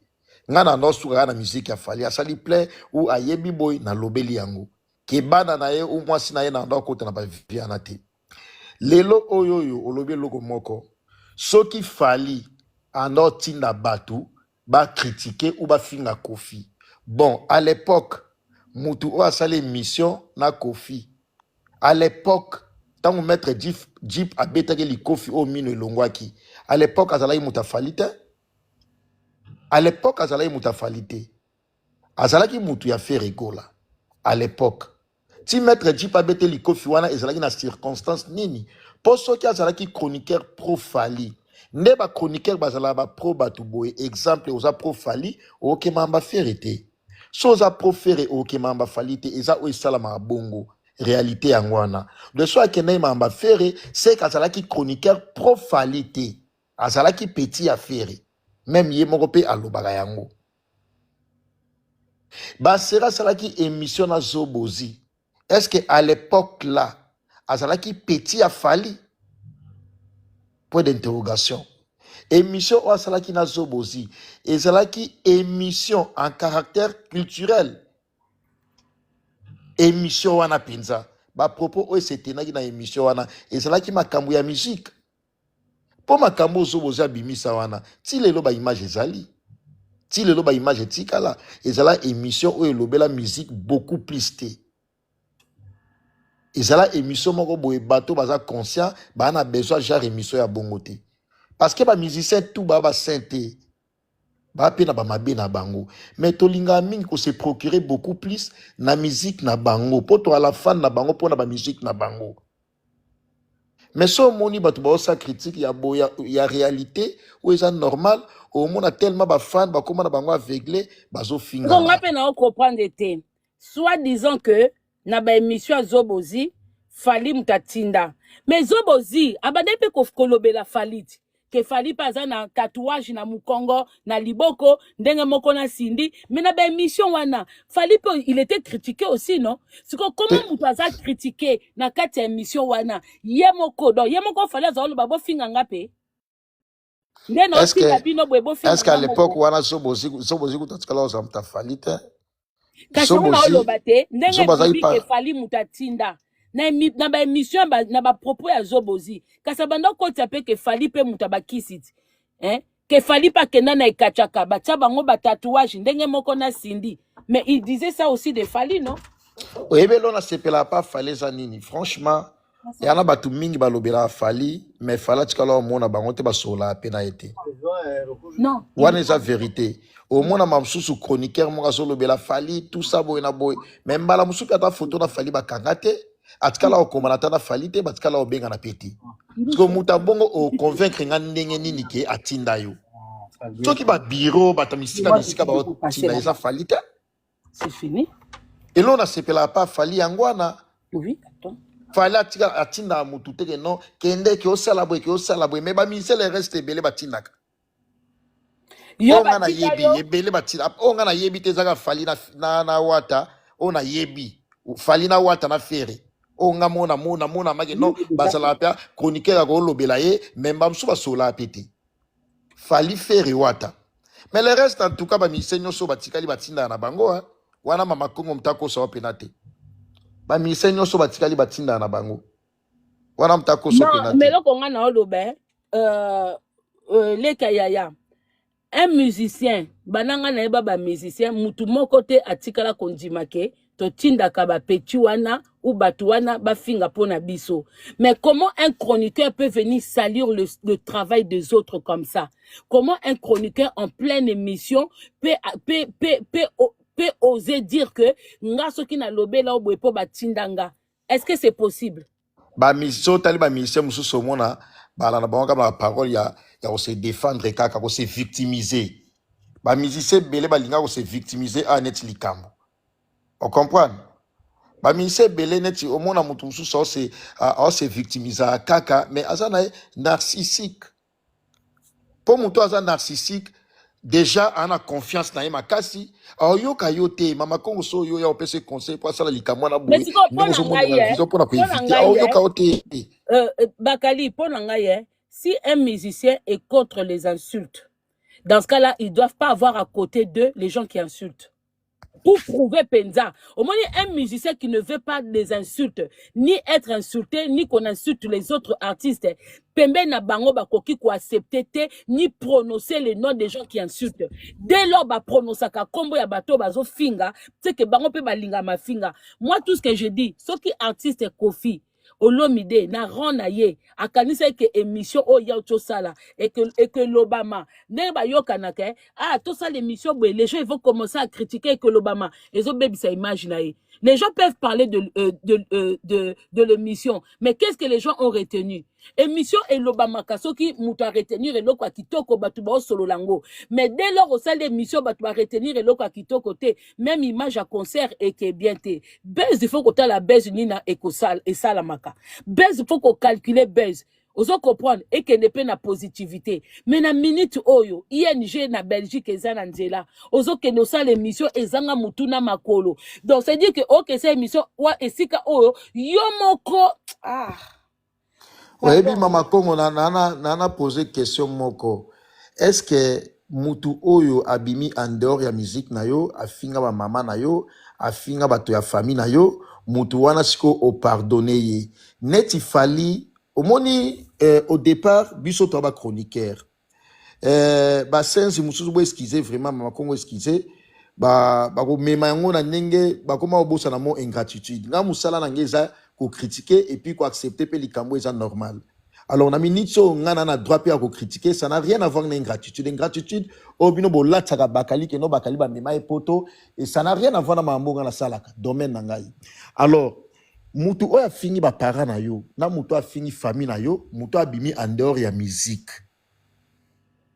Nga na no suka na miziki ya Fally asali play ou ayebi boy na lobeli yango. Ke bana na ye ou mwasi na ye na ndo kota na ba viana te. Lelo oyoyo olobi loko moko. Soki Fally ando tinda batu ba critiquer ou ba finga Kofi. Bon, à l'époque, mutu o asali émission na Kofi. À l'époque, tant que maître Jeep a bétagé li Kofi au mino longwaki. À l'époque, azalaï mutafalite. À l'époque, azalaï mutafalite. Azalaki mutu ya fait rigola. À l'époque. Si maître Jeep a bété li Kofi wana, ezalaki na circonstance nini. Pour ceux qui azalaki chroniqueur pro Fally. Ne ba chroniqueur bazala ba pro batuboye. Exemple, oza pro Fally, ok mamba ferete. So oza pro fere ok mamba Fally te, eza o esala ma bongo. Réalité yangwana. De soi que ne mamba fere, c'est qu'azalaki chroniqueur pro Fally te. Azalaki petit affaire. Même ye moko pe alobaka yango. Ba sera salaki émission na Zobozi. Est-ce que à l'époque là, azalaki petit a Fally? Point d'interrogation. Émission ou salaki na Zobozi. Ezalaki émission en caractère culturel. Émission wana penza. Ba propos o c'était na émission wana. Ezalaki makambo ya musique. Po makambo Zobozi abimisa wana. Ti lelo ba image ezali. Ti lelo ba image etikala. Ezala émission où elobela musique beaucoup plus te. Ezala émission moko boye bato baza conscient ba na besoin genre émission ya bongo te. Parce que ba musicien tout ba sainté. Ba pe na ba mabe na bango. Mais tolinga mingi ko se procurer beaucoup plus na musique na bango. Po to ala fan na bango po na ba musique na bango. Mais so moni bato ba sa critique ya boya ya réalité ou eza normal au monde a tellement ba fan ba comment na bango aveuglé bazo finga.
Donc on peut na comprendre te. Soit disons que na ba émission Zobozi Fally mutatinda. Mais Zobozi abade pe kolobela Fally que Fally pas na tatouage na mukongo na liboko ndenge moko na sindi mais na ba émission wana Fally il était critiqué aussi non c'est que comment mutaza critiqué na kati émission wana yemoko Fally azalo babo finga ngape.
Est-ce qu'à l'époque wana Zobozi kutatikala ozamta Fally te?
Kasi on a olobate ndenge bibi ke Fally mutatinda na ba émission na ba propos ya Zobozi kasi bando kota pe ke Fally pe mutabakisiti que Fally pa kenda na ekachaka batia bango ba tatouage ndenge moko na sindi mais il disait ça aussi de Fally non
oyebelo na sepela pas Fally za nini franchement yana batu mingi balobela Fally mais Fally tikala omona bango te basola pe na été
non
wana eza vérité au mona mamsusu chroniqueur mo azolobela Fally tout ça boy na boy même bala musuki ata photo na Fally bakanga te atikala okomana ta na Fally te batikala obenga na peti parce que muta bongo o convaincre nga ndenge nini ke atinda yo soki ba bureau batamisika misika ba tinda eza Fally te
c'est fini
et l'on a sepela pas Fally yangwana
oui attends
Fally atinda mutu te non kende ke osala boy mais ba mise le reste belé batindaka onga na yebi ebele batina onga na yebi te zaka Fally na wata ona yebi Fally na wata na fere onga mona mage non bazala pa chroniqueur ko lobela ye memba msu basola pete Fally fere wata mais le reste en tout cas ba misenyo so batikali batinda na bango wana mama Kongo mtako so penate ba misenyo so batikali batinda na bango wana mtako so penate
non mais loko nga na olobe le kayaya un musicien bananga na yeba ba musicien mutu moko te atikala kondimake to tindaka ba peti wana ou batu wana ba finga pona biso mais comment un chroniqueur peut venir salir le travail des autres comme ça comment un chroniqueur en pleine émission peut oser dire que nga soki na lobela obwe po batindanga est-ce que c'est possible
ba mission tali ba mission mususu mona bala na bango ba parole ya se défendre kaka ko se victimiser ba musicien belé balinga ko se victimiser a net likambo on comprend ba musicien belé net au mona mutu mususu se victimiser kaka mais azana narcissique pour mutu azana narcissique déjà on a confiance na ye makasi ayoka yo te mama kongo so yo ya opese conseil pour ça la likamwa na
Mais
boye
si on
ndenge
prend
zo mona na vision pour na ko éviter
un
ayoka o te
Bakali, pour l'angaye, si un musicien est contre les insultes, dans ce cas-là, ils ne doivent pas avoir à côté d'eux les gens qui insultent. Pour prouver Penza, au moins un musicien qui ne veut pas des insultes, ni être insulté, ni qu'on insulte les autres artistes, Pembe na bango bakoki ko accepter te, ni prononcer les noms des gens qui insultent. Dès lors ba prononcer ka kombo ya bato bazo finga, c'est que bango pe balinga ma finga. Moi tout ce que je dis, ceux qui artistes Kofi Olomide na rona ye akanisa que émission o ya sala et que l'Obama ne ba yokana ke tout ça l'émission les gens ils vont commencer à critiquer que l'Obama les autres baby ça imagine. Les gens peuvent parler de l'émission, mais qu'est-ce que les gens ont retenu? Émission et l'Obama kasoki muto a retenir et loko kitoko batuba solo lango. Mais dès lors au sein de l'émission batuba retenir et loko kitoko te, même image à concert et qui est bien te. Buzz il faut que tu la buzz nina et sal et salamaka. Buzz il faut qu'on calcule buzz. Ozo comprendre et que n'est pas na positivité. Mais na minute oyo, ING na Belgique ezana nzela. Ozo que no sa l'émission ezanga mutuna makolo. Donc c'est dire que ok cette émission wa esika oyo yomoko
oyebi mama kongo nana posé question moko est-ce que mutu oyo abimi en dehors ya musique na yo afinga ba mama na yo afinga bato ya famille na yo mutu wana siko o pardonner ye neti fali omoni au départ biso to ba chroniqueur ba sensi mususu bo excuser vraiment mama kongo excuser ba ko mema yango na ndenge ba koma obosa na mo ingratitude nga musala na ngeza ko critiquer et puis ko accepter pe likambo eza normal. Alors on a mis nitso ngana na droit pe ko critiquer, ça n'a rien à voir avec l'ingratitude. Ingratitude obino bo lataka bakali ke no bakali ba mema e poto et ça n'a rien à voir na mambo na salaka domaine na ngai. Alors mutu oya fini ba parents na yo, na mutu a fini famille na yo, mutu a bimi en dehors ya musique.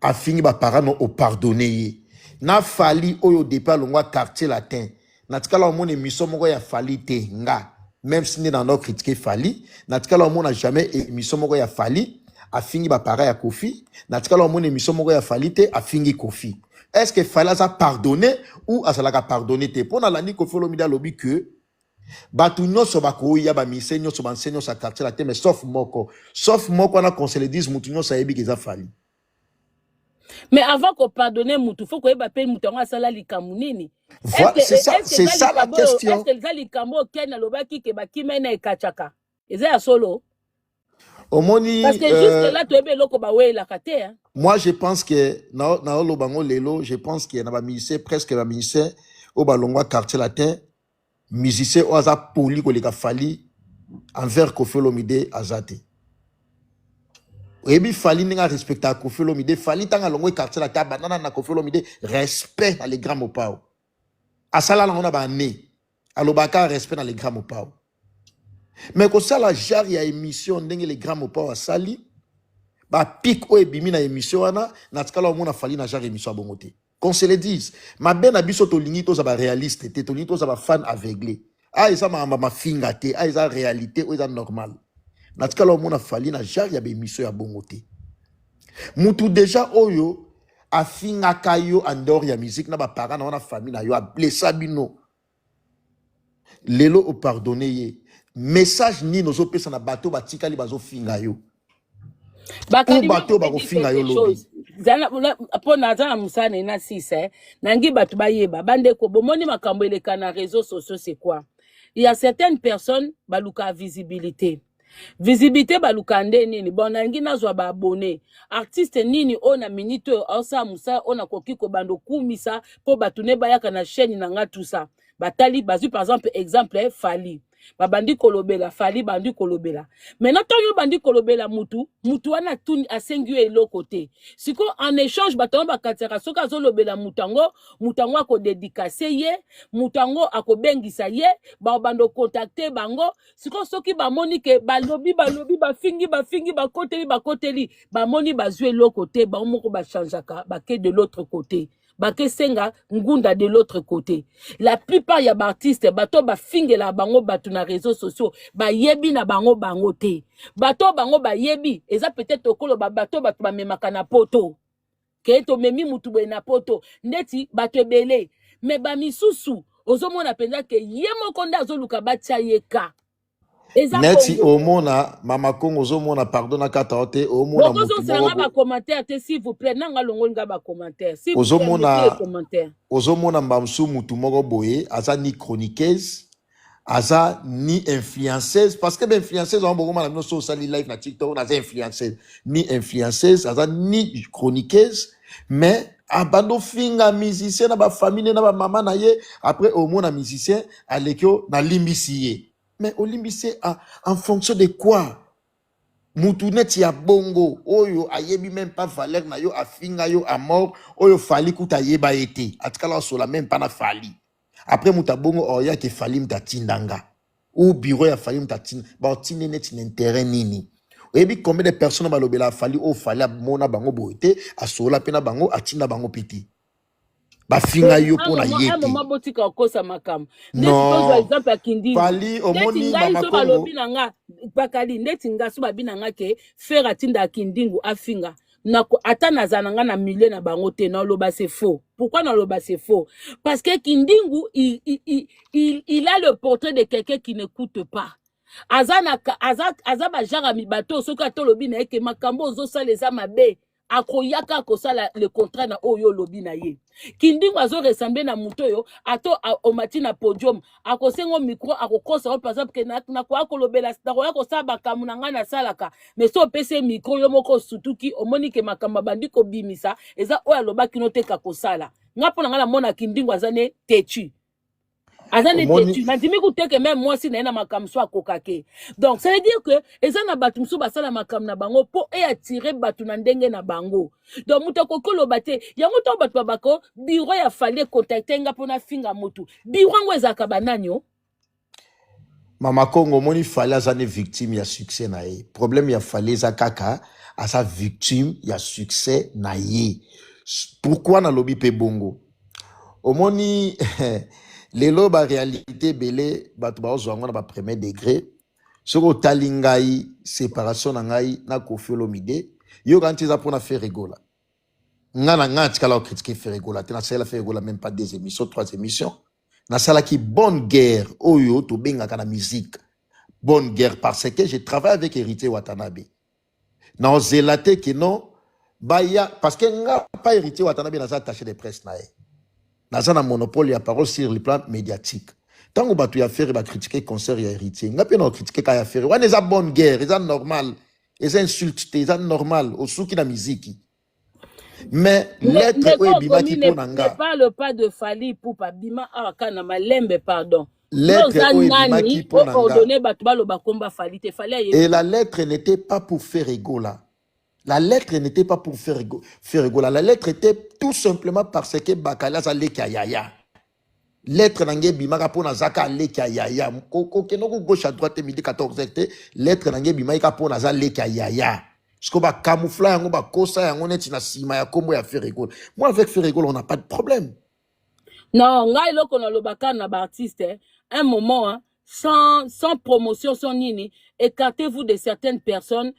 A fini ba parents no o pardonner. Na fali oyo départ longwa quartier latin. Na tikala mon émission moko ya fali te nga. Même si nous n'avons pas critiqué Fali, natikala on n'a jamais émission moko ya Fali, a fini ba para ya Kofi, natikala on émission moko ya Fali te a fini Kofi. Est-ce que Fali a pardonné ou a salaka pardonné te? Pour la ni Kofi Olomide lobby que batu nyoso bako ya ba mise nyoso ba nsenyo sa quartier la te mais sauf moko on a conseillé 10 mutu nyoso ebi keza Fali.
Mais avant qu'on pardonne mutu, faut qu'on ait papier mutu on a sala likamunini.
Voilà, c'est ça la question.
Est-ce que les Likambo ken alobaki ke bakimena e kachaka? Eza ya solo.
Omoni
Parce que juste là tu ebe loko ba we la kate hein.
Moi je pense que na lobango lelo, je pense que na ba ministère presque ba ministère au balongwa quartier latin, musicien o aza poli ko leka Fali envers Kofi Olomide azate. Oyebi Fali ninga respecta Kofi Olomide, Fali tanga longwa quartier latin banana na Kofi Olomide respect à les grands mopao. Asala on a ba né alobaka respect dans les grands mopao mais ko sala jar ya émission ndenge les grands mopao asali ba pic o ebimi na émission wana na tikala o mona Fali na jar émission bongote qu'on se le dise ma ben abiso to lingi to za ba réaliste te to lingi to za ba fan aveuglé eza ma finga te eza réalité o eza normal na tikala o mona Fali na jar ya émission ya bongote mutu déjà oyo afinga kayo andor ya musique na ba parents na wana famille na yo a blessa bino lelo o pardonner ye message ni nozo pesa na bato batikali bazo finga yo
Bakali
bato ba ko finga yo lobi
zana po na zana musane na sise nangi batu bayeba bande ko bomoni makambo eleka na réseaux sociaux c'est quoi? Il y a certaines personnes baluka visibilité. Visibilité balukande nini bon nangi nazwa ba abonné artiste nini ona minute osa musa ona koki ko bando kumisa po batune bayaka na chaîne nanga tout ça batali bazu par exemple Fali babandi kolobela Fali bandi kolobela maintenant to bandi kolobela mutu wana tuni asengi eloko te siko en échange batonga bakatera soka azolobela mutango ako dédicacer ye mutango ako bengisa ye ba bando contacter bango siko soki ba moni ke balobi bafingi bakoteli ba moni bazue eloko te ba moko ba changeaka ba ke de l'autre côté Bake senga ngunda de l'autre côté. La plupart ya artistes bato ba fingela bango batu na réseaux sociaux ba yebi na bango te. Bato bango ba yebi eza peut-être okolo ba bato batu ba memaka na poto. ke to memi mutu boye na poto ndeti bato ebele me bamisusu ozomona penza ke ye moko nde azoluka batia ye ka eza
Neti
Congo
omona mama Congo ozomona pardon na kata ote omona mutu
bokozosela nga
moko
bacommentaire te s'il vous plaît nanga longoli nga bacommentaire s'il vous plaît mettez les
ozomona
commentaires
ozomona mbamsu mutu moko boye aza ni chroniqueuse aza ni influenceuse parce que influenceuse on beaucoup na so sali live na TikTok na influenceuse ni influenceuse aza ni chroniqueuse mais abando finga musicien na ba famille na ba mama na ye après omona musicien alekio na limbisi ye mais olimbisi en fonction de quoi mutu neti ya bongo oyo ayebi même pas valeur na yo afinga yo a mort oyo fali kuta yeba ete atikala sola même pas na fali après muta bongo oya ke fali mta tindanga ou bureau ya fali mta tin ba tinde neti n'intérêt nini oyebi combien de personnes balobela fali o fali mona bango boete asola pena bango atinda bango piti bafinga yo po na
un
yete
moment botika okosa makambo ndeti tozwa
non
exemple ya kindingu
fali
ndeti
omoni
ngai
mama
so
Congo
balobi na nga bakali ndeti nga so babi na nga ke faire atinda ya kindingu afinga ata naza na nga na milieu na bango te naloba c'est faux. Pourquoi naloba c'est faux? Parce que kindingu il a le portrait de quelqu'un qui n'écoute pas. Aza ba jara mi bato soka to lobi na eke makambo ozosa les mabe akoyaka kosala le contrat na oyo lobi na ye kindingo azo ressemble na muto yo ato omati na podium akosengo micro akokosa par exemple ke na kwa kolobela na kwa kosala bakamu na nga na salaka mais so pese micro yo moko sutuki omoni ke makamba bandi ko bimisa eza oyo alobaki no teka kosala nga pona nga na mona kindingo azane tetu azane tetu nandimi kuteke même moi si na makambo so akokake donc ça veut dire que ezana batu mso basala makambo na bango po e attirer batu na ndenge na bango donc muta kokolo bate yango to batu babako bureau ya fallait contacter nga pona finga motu bureau ngo ezaka bananyo
mama Congo moni fallait azane victime ya succès na ye problème ya fallait za kaka asa victime ya succès na ye pourquoi na lobi pe bongo omoni lelo ba réalité belé batu ba ozwango na ba premier degré soko talingai séparation na ngai na Koffi Olomide yo kanti za pona faire rigola ngana ngati kala critiquer faire rigola te na sala faire rigola même pas 2 émissions 3 émissions na sala ki bonne guerre oyo to benga kana musique bonne guerre parce que je travaille avec Héritier Watanabe na ozélate que non baya parce que nga pas Héritier Watanabe na za attaché de presse na naza na monopole ya parole sur le plan médiatique. Tant que batu ya faire ba critiquer concert ya Héritier, nga pe na critiquer ka ya faire. Wana eza bonne guerre, eza normal. Eza insulte, eza normal osuki na muziki. Mais l'être o ebima ki pona nga.
Ne parle pas de Fally pour Bima akana malembe pardon.
L'être o ebima ki pona nga.
Ordonné batu baloba komba Fally te Fally.
Et la lettre n'était pas pour faire rigola. La lettre n'était pas pour faire rigola. La lettre était tout simplement parce que Bakala za leka yaya. Lettre nange bimaka pona zaka leka yaya. Kokenoko gauche à droite midi 14h. Lettre nange bimaka pona za leka yaya. Parce ba camoufler yango ba kosa yango neti na sima ya kombo ya faire rigola. Moi avec faire rigola on n'a pas de problème.
Non, ngai loko na lobaka na ba artiste un moment hein, sans promotion, sans nini, écartez-vous de certaines personnes,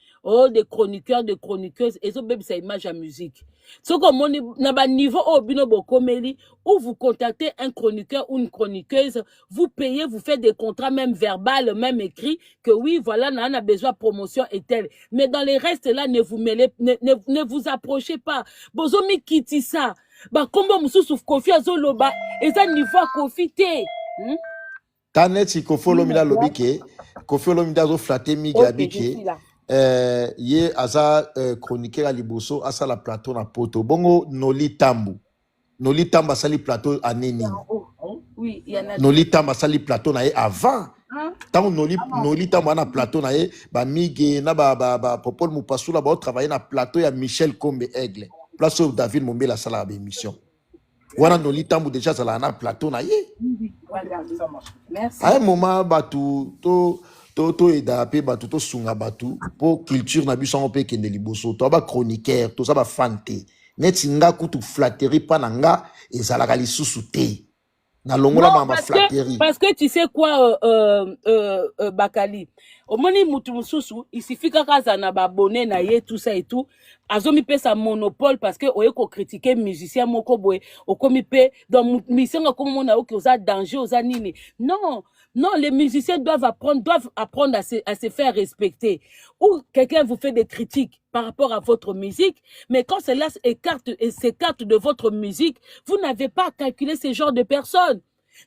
des chroniqueurs, de chroniqueuses, et ça, ça image à musique. Ce qu'on a un niveau au binobo komeli, où vous contactez un chroniqueur ou une chroniqueuse, vous payez, vous faites des contrats même verbal, même écrit, que oui, voilà, on a besoin de promotion et tel. Mais dans les restes là, ne vous mêlez, ne vous approchez pas. Bozomi kiti ça. Bah, comment vous souffrez Koffi Azoloba, et ça niveau à profiter.
Taneti Koffi Olomide lobike, Koffi Olomide zo flatter mi gabike. Ye aza chroniqueur à liboso asa la plateau na poto. Bongo Noli Tambu. Noli Tambu asali plateau aneni.
Oui, il y en a.
Noli Tambu asali plateau na ye avant. Tant Noli Tambu na plateau na ye ba mige na ba Popol Mupasula ba travailler na plateau ya Michel Kombe Aigle. Place où David Mombe la sala émission. Wana Noli Tambu déjà ça la na plateau na ye.
Merci.
À un moment batu to edape batu to sunga batu pour culture na biso on peut kende liboso to ba chroniqueur to ça ba fante neti nga kutu flatterie pa nanga ezalaka lisusu te na longola ma flatterie
parce que tu sais quoi Bakali omoni mutu mususu il suffit kaka za na babone na ye tout ça et tout azomi pe sa monopole parce que oye ko critiquer musicien moko boye okomi pe donc musicien comme mona oki oza danger oza nini non. Non, les musiciens doivent apprendre à se faire respecter. Ou quelqu'un vous fait des critiques par rapport à votre musique, mais quand cela s'écarte de votre musique, vous n'avez pas à calculer ce genre de personnes.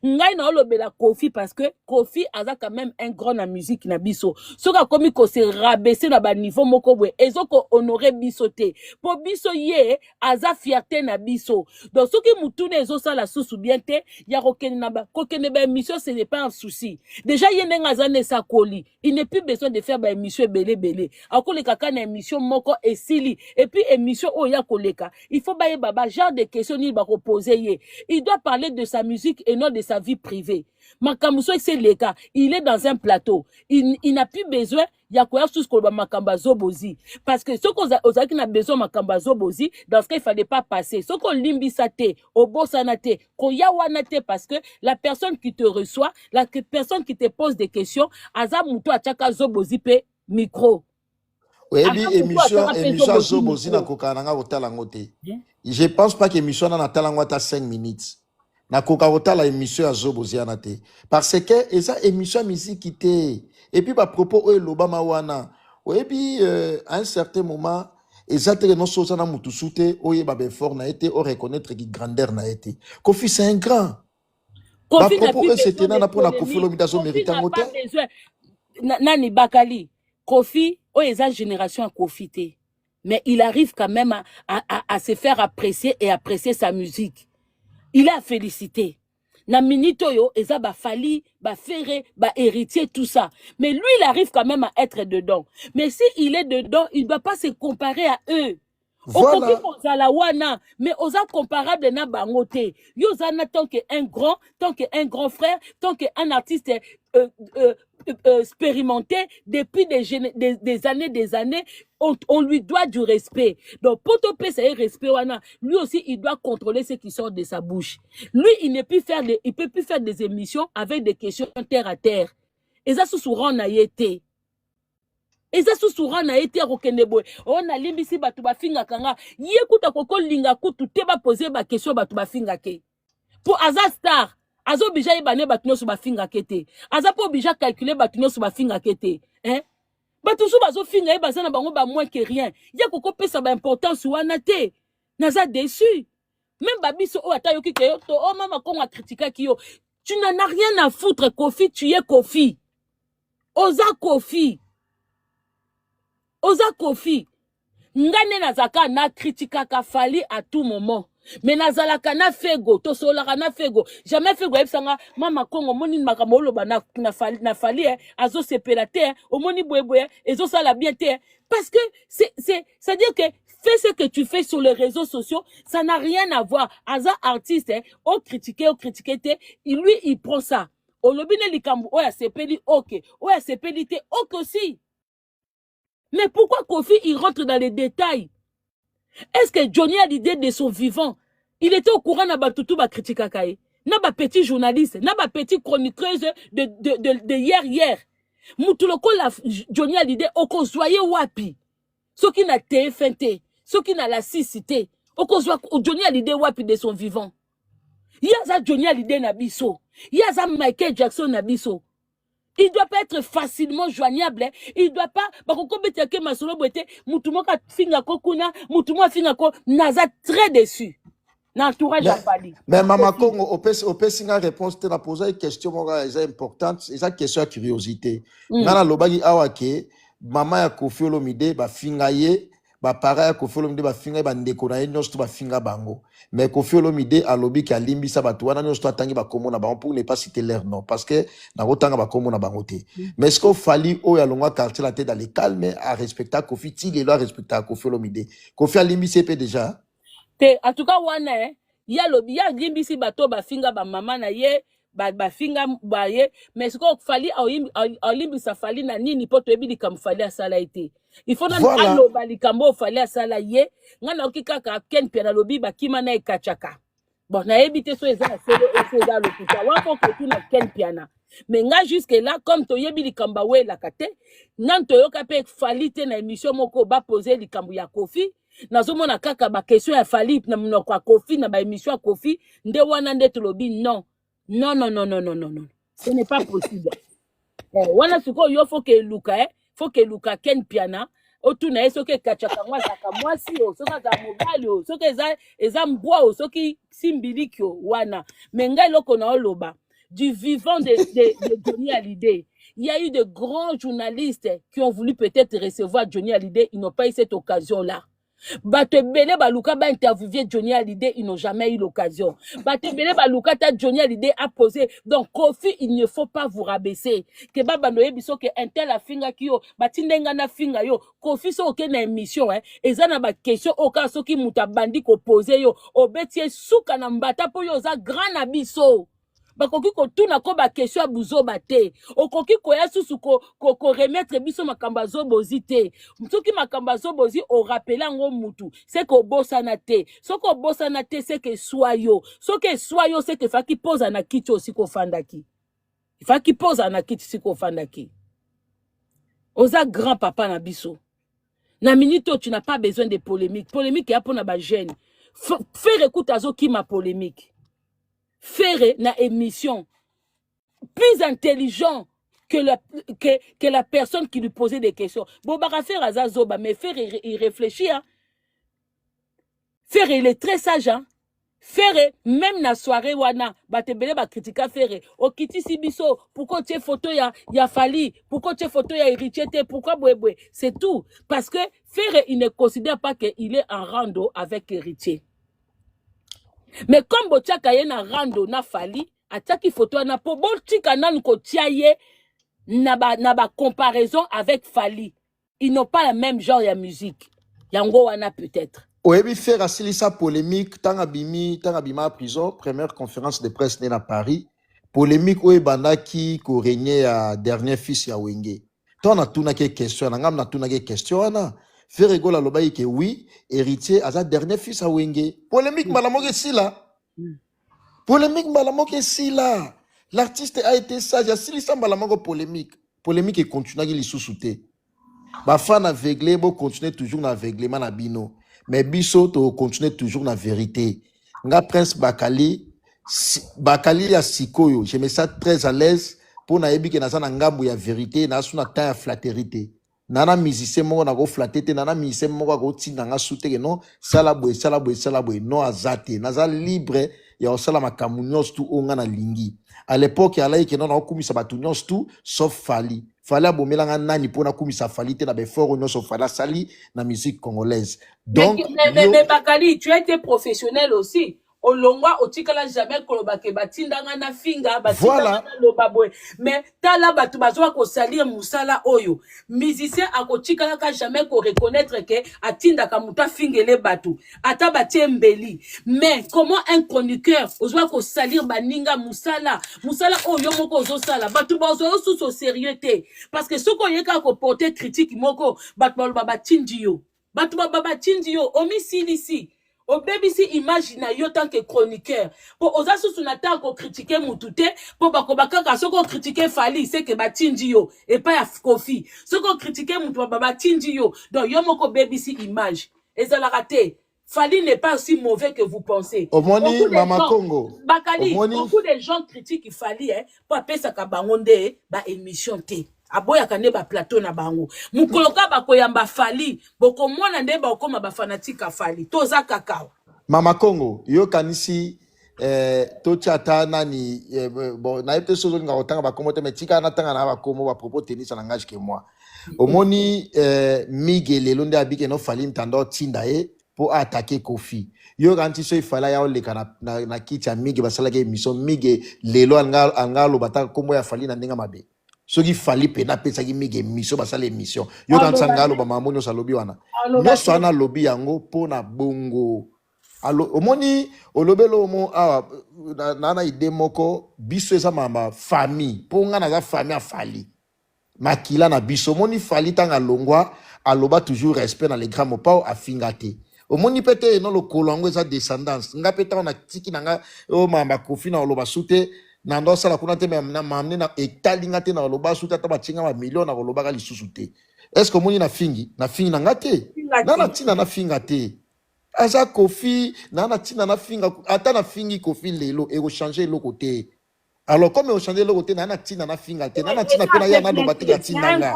Ngai na olobela Kofi parce que Kofi a quand même un grand na musique na biso. Soka komi ko se rabaisser na ba niveau moko bwe ezoko honorer biso te. Po biso ye aza fierté na biso. Donc soki mutune ezo sala susu bien te ya kokene na ba kokene ba émission ce n'est pas un souci. Déjà ye ndenga zane sa koli. Il n'est plus besoin de faire ba émission belé. Akole kaka na émission moko esili et puis émission oya koleka. Il faut ba ye baba genre de questions ni ba poser ye. Il doit parler de sa musique et non de sa vie privée. Makambuso c'est le cas. Il est dans un plateau. Il n'a plus besoin ya quoi tout ce qu'on va makambazo bozi. Parce que ce qu'on a qui n'a besoin makambazo bozi, dans ce cas il fallait pas passer. Ce qu'on limbisate, au bosanate, qu'on yawanate parce que la personne qui te reçoit, la personne qui te pose des questions, aza muto achaka zobozi pe micro.
Oui, émission zobozi na kokananga otalangote. Je pense pas que émission na talangota 5 minutes. Na koka la émission à Zoboziana te parce que esa émission musique était et puis ba propos o lobama wana et puis à un certain moment esa te non soza na mutu sute o ye ba ben fort na été o reconnaître qui grandeur na été Kofi c'est un grand ba propos c'était na pour la Kofi Olomide zo mérite ngote
nani Bakali Kofi o esa génération à Kofi te mais il arrive quand même à se faire apprécier et apprécier sa musique. Il a félicité. Na minitoyo, eza ba fali, ba ferré, ba héritier, tout ça. Mais lui, il arrive quand même à être dedans. Mais si il est dedans, il ne doit pas se comparer à eux. Voilà. Mais osa comparable na bangote. Yozana tant qu'un grand, tant qu'un grand frère, tant qu'un artiste expérimenté depuis des années, on lui doit du respect. Donc, pour te payer respect, lui aussi, il doit contrôler ce qui sort de sa bouche. Lui, il ne peut plus faire des émissions avec des questions terre à terre. Et ça, sous na yete. Et ça, sous na yete, on a limbisi batuba finga kanga. Yekuta koko linga kutu teba poser ba question batuba finga ke. Pour Aza Star, Azo bija ibane batuno su ba finga kete. Aza po bija calculer batuno su ba finga kete. Hein? Batusu bazo finga e bazana bango ba moins que rien. Ya koko pesa ba importance wana te. Naza déçu. Même babiso o ata yoki ke to o mama konga critica ki yo. Tu n'en as rien à foutre Kofi, tu es Kofi. Oza Kofi. Oza Kofi. Ngane nazaka na critica ka fali à tout moment. Mais nazalaka na fego, to solaka na fego. Jamais fego ebsanga mama kongo moni makamolo ba na fali azo sepelate omoni boyeboye ezo sala bien te parce que c'est dire que fais ce que tu fais sur les réseaux sociaux, ça n'a rien à voir. Aza artiste au critiquer te, lui il prend ça. Olobine likambu oya sepeli OK, oya sepeli te OK aussi. Mais pourquoi Kofi il rentre dans les détails? Est-ce que Johnny a l'idée de son vivant? Il était au courant na batutu ba critique kaye. Na ba petit journaliste, na ba petit chroniqueuse de hier. Mutuloko la Johnny a l'idée oko soyez wapi. Ce qui n'a TF1, ce qui n'a la cité. Oko Johnny a l'idée wapi de son vivant. Yaza Johnny a l'idée na biso. Yaza Michael Jackson na biso. Il doit pas être facilement joignable. Il doit pas. Naza très déçu. L'entourage a fallu.
Mais Maman Congo, au Pessinga réponse, tu as posé une question importante. C'est une question de curiosité. Nana Lobagi Awake, Maman ya Kofi Olomide, ba fingaye, ba para ya Kofi Olomide, ba fingaye, ba ndekona nyos tu ba finga bango. Mais Kofi Olomide a lobi ki alimbi sa batuana nyos tu atangi ba komo na bango pour ne pas citer leur nom parce que na rotanga ba komo na bango te. Mais ce qu'on fali o ya longwa quartier la tête dans les calmes à respecter Kofi Tigé lo respecter Kofi Olomide. Kofi alimbi CP déjà.
En tout cas wana ya lobi ya limbi si bato ba finga ba mama na ye ba finga ba ye mais ce qu'on fali a limbi sa fali na nini poto ebi likam fali a sala été. Il faut na aloba likambo fali a sala ye ngana okikaka ken pera lobi ba kimana e kachaka. Bon, nayebi te so eza na solo eza lokuta wako ko tuna ken piana. Mais nga jusque là comme toyebi likamba we la kate, nan toyoka pe fali te na émission moko ba poser likambu ya Kofi. Nazomona kaka ba question ya fali na monoko ya Kofi na ba émission ya Kofi, nde wana nde tulobi non. Non non non non non non non. Ce n'est pas possible. Wana siko yo faut que luka ken piana. Otuna esoke kachaka mwazaka mwasi o soka za mobali o soka eza mbwa o soki simbiliki o wana menga loko na oloba du vivant de Johnny Hallyday. Il y a eu de grands journalistes qui ont voulu peut-être recevoir Johnny Hallyday, ils n'ont pas eu cette occasion là. Batebele baluka ba interviewer Johnny Hallyday, ils n'ont jamais eu l'occasion. Batebele baluka ta Johnny Hallyday a posé. Donc Kofi, il ne faut pas vous rabaisser. Que baba noye biso que intel a finga kio, batindenga na finga yo. Kofi so oké na émission eza na ba question oka soki muta bandi ko poser yo. Obetie suka na mbata po yo za grand na biso. Bakoki ko tuna ko ba question abuzo bate okoki ko ya susu ko remettre biso makamba zo bozite mtuki makamba zo bozi o rappeler ngo mutu c'est que bosana te soko bosana te c'est que soyo c'est que faki posa na kiti aussi ko fandaki faki posa na kiti siko fandaki oza grand papa na biso na minute tu n'as pas besoin de polémique ya pona ba jeune faire écoute azo ki ma polémique faire na émission plus intelligent que la personne qui lui posait des questions. Bon, bah, faire Azazoba, mais faire il réfléchit. Hein. Faire il est très sage. Hein. Faire même na soirée wana, batebele ba critica faire. O kiti sibiso, pourquoi tu es photo ya Fali, pourquoi tu es photo ya Héritier, pourquoi bouéboué. C'est tout. Parce que faire il ne considère pas qu'il est en rando avec Héritier. Mais comme botiaka ye na rando na Fali, ataki photo na po botika nan ko tiaye na ba comparaison avec Fali. Ils n'ont pas le même genre de musique. Yango wana peut-être.
Oyebi faire asilisa polémique tanga bima prison première conférence de presse à Paris. Polémique oye bandaki ko régner à dernier fils ya Wenge. Ton atuna ke question ngam na tuna ke question na. Faire rigola lobayi que oui, héritier à sa dernier fils à Wenge. Polémique malamoke si là. Polémique malamoke si là. L'artiste a été sage. Si ça malamoke polémique. Polémique et continue à li sous-souté. Ba fan aveuglé, bo continue toujours na aveuglement na bino. Mais biso to continue toujours na vérité. Nga Prince Bakali ya sikoyo. Je me sens très à l'aise pour na yebi ke na sa na ngambu ya vérité na suna ta ya flatterité. Nana musicien moko na go flatter te nana musicien moko go tinda nga soute ke non sala boy non azate naza libre ya osala makamu nyonso tu onga na lingi à l'époque ala ke non na okumisa batu nyonso tu sauf Fali abomelanga nani pona kumisa Fali te na befort nyonso Fali sali na musique congolaise. Donc
mais Bakali, tu as été professionnel aussi. Olongwa otikala jamais kolobake batindanga na finga batindanga na lobabwe mais tala batu bazwa ko salir musala oyo musicien akotikala ka jamais ko reconnaître que atinda ka muta fingele batu ata batie mbeli mais comment un chroniqueur ozwa ko salir baninga musala oyo moko ozo sala batu bazwa sous sérieux te parce que soko yeka ko porter critique moko batu batindi yo omi silisi au BBC imagine yo tant que chroniqueur pour oza sous na ta ko critiquer mutute pour bakobaka ka soko critiquer Fali c'est que batindi yo et pas ya Kofi soko critiquer mutu batindi yo donc yo moko BBC image et ça la raté. Fali n'est pas aussi mauvais que vous pensez.
Omoni Mama Congo.
Bakali, beaucoup de gens critiquent Fali pour appeler ça kabangonde ba émission té. Aboya kane ba plateau na bango mukoloka bakoyamba Fali boko mwana nde ba okoma ba fanatika Fali toza kakao
Mama Congo yo kanisi to chata nani bon na epte sozo nga otanga ba komote metika na tanga na ba komo ba propos tennis na ngage ke moi omoni Miguel londe abike no Fali ntando tinda pour attaquer Kofi yo kanti so ifala ya oleka na kiti ya Miguel basala ke émission Miguel lelo anga lo bataka kombo ya Fali na ndinga mabe ce qui fallait pena pesa ki mige mission basala émission yo kan sangalo ba mamonyo sa lobby wana no so na lobby yango pona bongo alo omoni olobelo mo na ide moko biso eza mama famille ponga na za famille a Fali makila na biso moni Fali tanga longwa aloba toujours respect na les grands mopao a fingate omoni pete no lokolo yango eza descendance nga pete on a tiki nanga o mama kofi na oloba sute na ndo sala kuna te na mamne na etalinga te na oloba sute ata batinga ba million na oloba ka lisusu te est-ce que omoni na fingi na nga te na tina na finga te aza kofi na tina na finga ata na fingi kofi lelo e ko changer eloko te alors comme on changer eloko te na tina na finga te na tina pe na ya na do bateka tina nga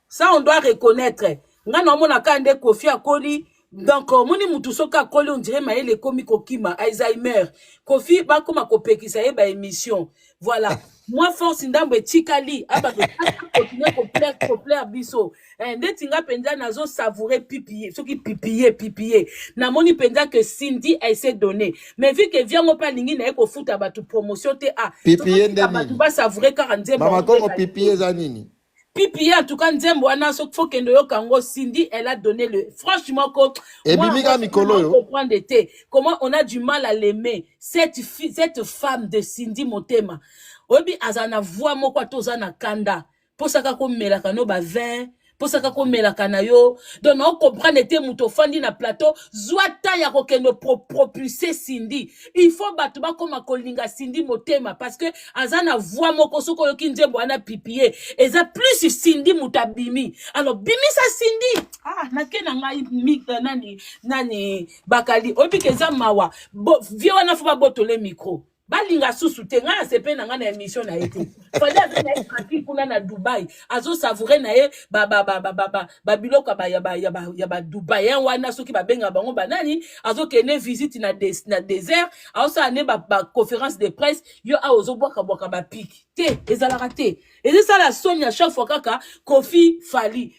ça on doit reconnaître nga na mona kande kofi akoli donc moni mutu soka akoli on dirait maele komi kokima Alzheimer kofi ba koma kopekisa ye ba émission voilà moi force ndambo etikali aba continuer ko biso ndeti nga penza nazo savourer pipier soki pipier na moni penza que Cindy a essayé donner mais vu que vient pas lingi na ko futa batu promotion te
pipier ndeni
batu ba savourer 40
mama ko pipier za nini
Pipi, en tout cas, faut que Cindy, elle a donné le. Franchement, comment on a du mal à l'aimer. Cette femme de Cindy Motema. Obi, azana voix moko tozana kanda. Pour ça qu'on met la cano ba 20. Pour ça qu'on met la canayo. Donc, on comprend était moutofandi na plateau. Zwata ya kokeno propulser Cindy. Il faut batuba comme a kolinga Cindy Motema. Parce que, azana voix moko soko yoki nzembo ana pipier. Eza plus Cindy mutabimi. Alors, bimi sa Cindy. Nake na ngai nani bakali. Obi keza mawa. Vio wana fuba botole micro. Balinga susu te nga sepe na nga na émission na été fallait avec na tranquille kuna na Dubai azo savourer na ye ba biloko ya ba Dubai en wana soki ba benga bango banani azo kene visite na désert azo ane ba conférence de presse yo azo boka ba pic te ezala raté et c'est ça la Sonia chaque fois kaka Kofi Fali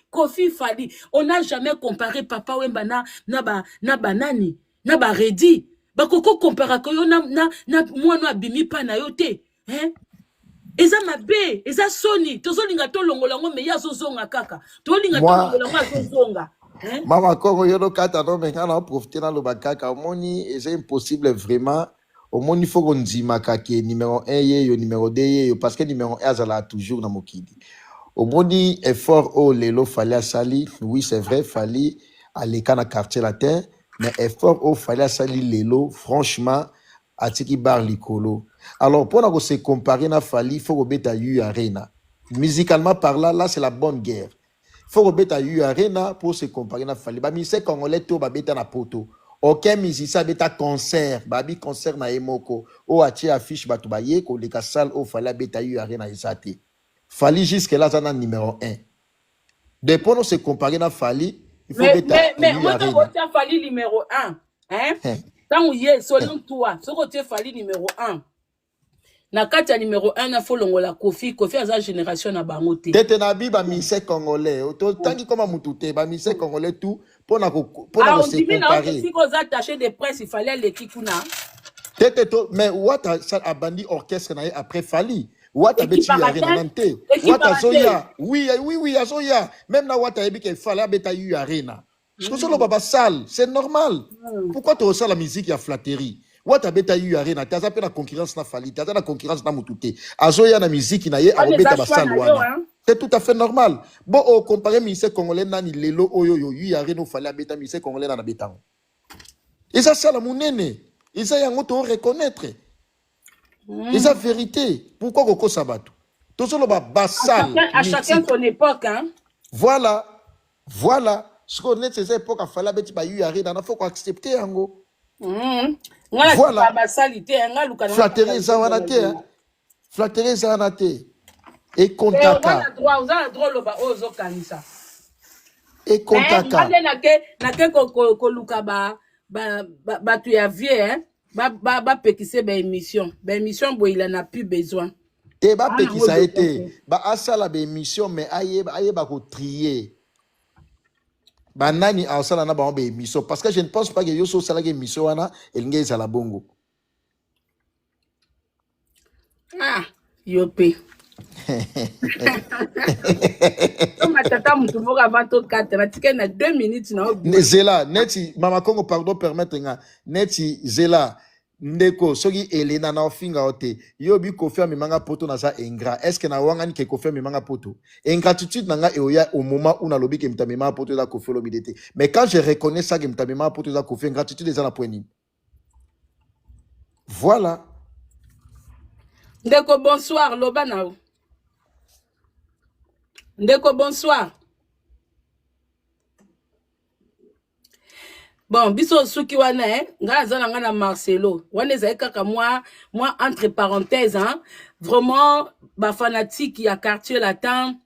on n'a jamais comparé Papa Wemba na banani na ba Redi bakoko compara ko yo na mwana abimi pa na yo te eza mabe eza soni tozolinga to longola ngo me yazo zonga kaka tolinga to longola ngo azozonga
mama kongo yo no kata no menga na profiter na lo bakaka omoni c'est impossible vraiment omoni faut qu'on ndima kake numéro 1 ye yo numéro 2 ye yo parce que numéro 1 azala toujours na mokili omoni effort o lelo fallait à sali oui c'est vrai fallait aller kana quartier latin mais effort au fallait sali lelo franchement atiki bar likolo alors pour na se comparer na fali faut beta yu arena musicalement parlant là c'est la bonne guerre faut beta yu arena pour se comparer na fali ba mise congolais to ba beta na poto aucun musicien beta concert ba bi concert na emoko o atie affiche batu ba ye ko le salle au fallait beta yu arena isate fali jusque là ça na numéro 1 de pour nous se comparer na fali il faut
mais moi tu as fallu numéro 1 tant yé selon toi ce que tu fallu numéro 1 na kati ya numéro 1 na folongola Kofi aza génération na bango te
tete na bi ba mise congolais to tangi comme mutute ba mise congolais tout pour na se comparer
si vous attaché de presse il fallait l'équipe kuna
tete to mais what a bandi orchestre na après fali What a beti arena nante. What a zoya. Oui, azoya. Même na what a ebi ke fala beta yu arena. Parce que solo baba sale, c'est normal. Pourquoi tu ressens la musique ya flatterie? What a beta yu arena. T'as appelé la concurrence na fali. T'as la concurrence na mutute. Azoya na musique na ye a beta basal wana. C'est tout à fait normal. Bon, au comparer musique congolais nani lelo oyo yu arena fala beta musique congolais na beta. Et ça la munene. Et ça yango to reconnaître. C'est la vérité. Pourquoi Koko Sabato? Tout ça,
à chacun son époque, hein?
Voilà. Ce qu'on est ces époques, il fallait que tu aies il faut accepter. Voilà. Flatterer ça en a été. Et Kontaka. Et Kontaka.
Ba pekise ba émission bo il en a plus besoin
et ba pekisa été ba asala ba émission mais aye ba ko trier ba nani asala na ba émission parce que je ne pense pas que yo so sala ke émission wana elinge za la bongo
yope tata mutu moko avant tout 4 na 2 minutes na
Zela neti mama Kongo pardon permettre nga neti Zela ndeko soki Elena na ofinga ote yobi Kofi amemanga poto na za ingrat est-ce que na wangani ke Kofi amemanga poto ingratitude nanga eoya au moment où na lobi ke mtamema poto za Kofi lobidete mais quand je reconnais ça que mtamema poto za Kofi ingratitude za na point voilà
Ndeko bonsoir loba na Ndeko bonsoir. Bon, biso suki wana nga zana nga na Marcelo. Wana ezali kaka moi entre parenthèses hein, vraiment ba fanatique ya quartier latin,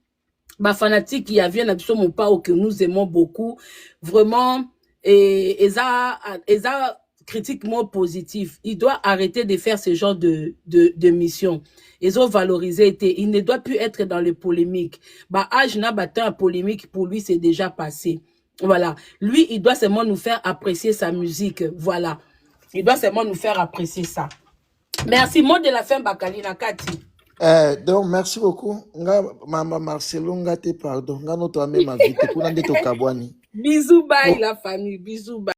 ba fanatique ya vient na biso Mopao que nous aimons beaucoup, vraiment et eza critiquement positif. Il doit arrêter de faire ce genre de mission. Ils ont valorisé, il ne doit plus être dans les polémiques. Bah, âge n'a pas un polémique, pour lui, c'est déjà passé. Voilà. Lui, il doit seulement nous faire apprécier sa musique. Voilà. Il doit seulement nous faire apprécier ça. Merci. Mot de la fin, Bakali Nakati.
Donc, merci beaucoup. Nga, Mama Marcelo, nga te pardon. Nga notre ami ma vie. Te kuna nde to kabwani.
Bisous, bye, la famille. Bisous, bye.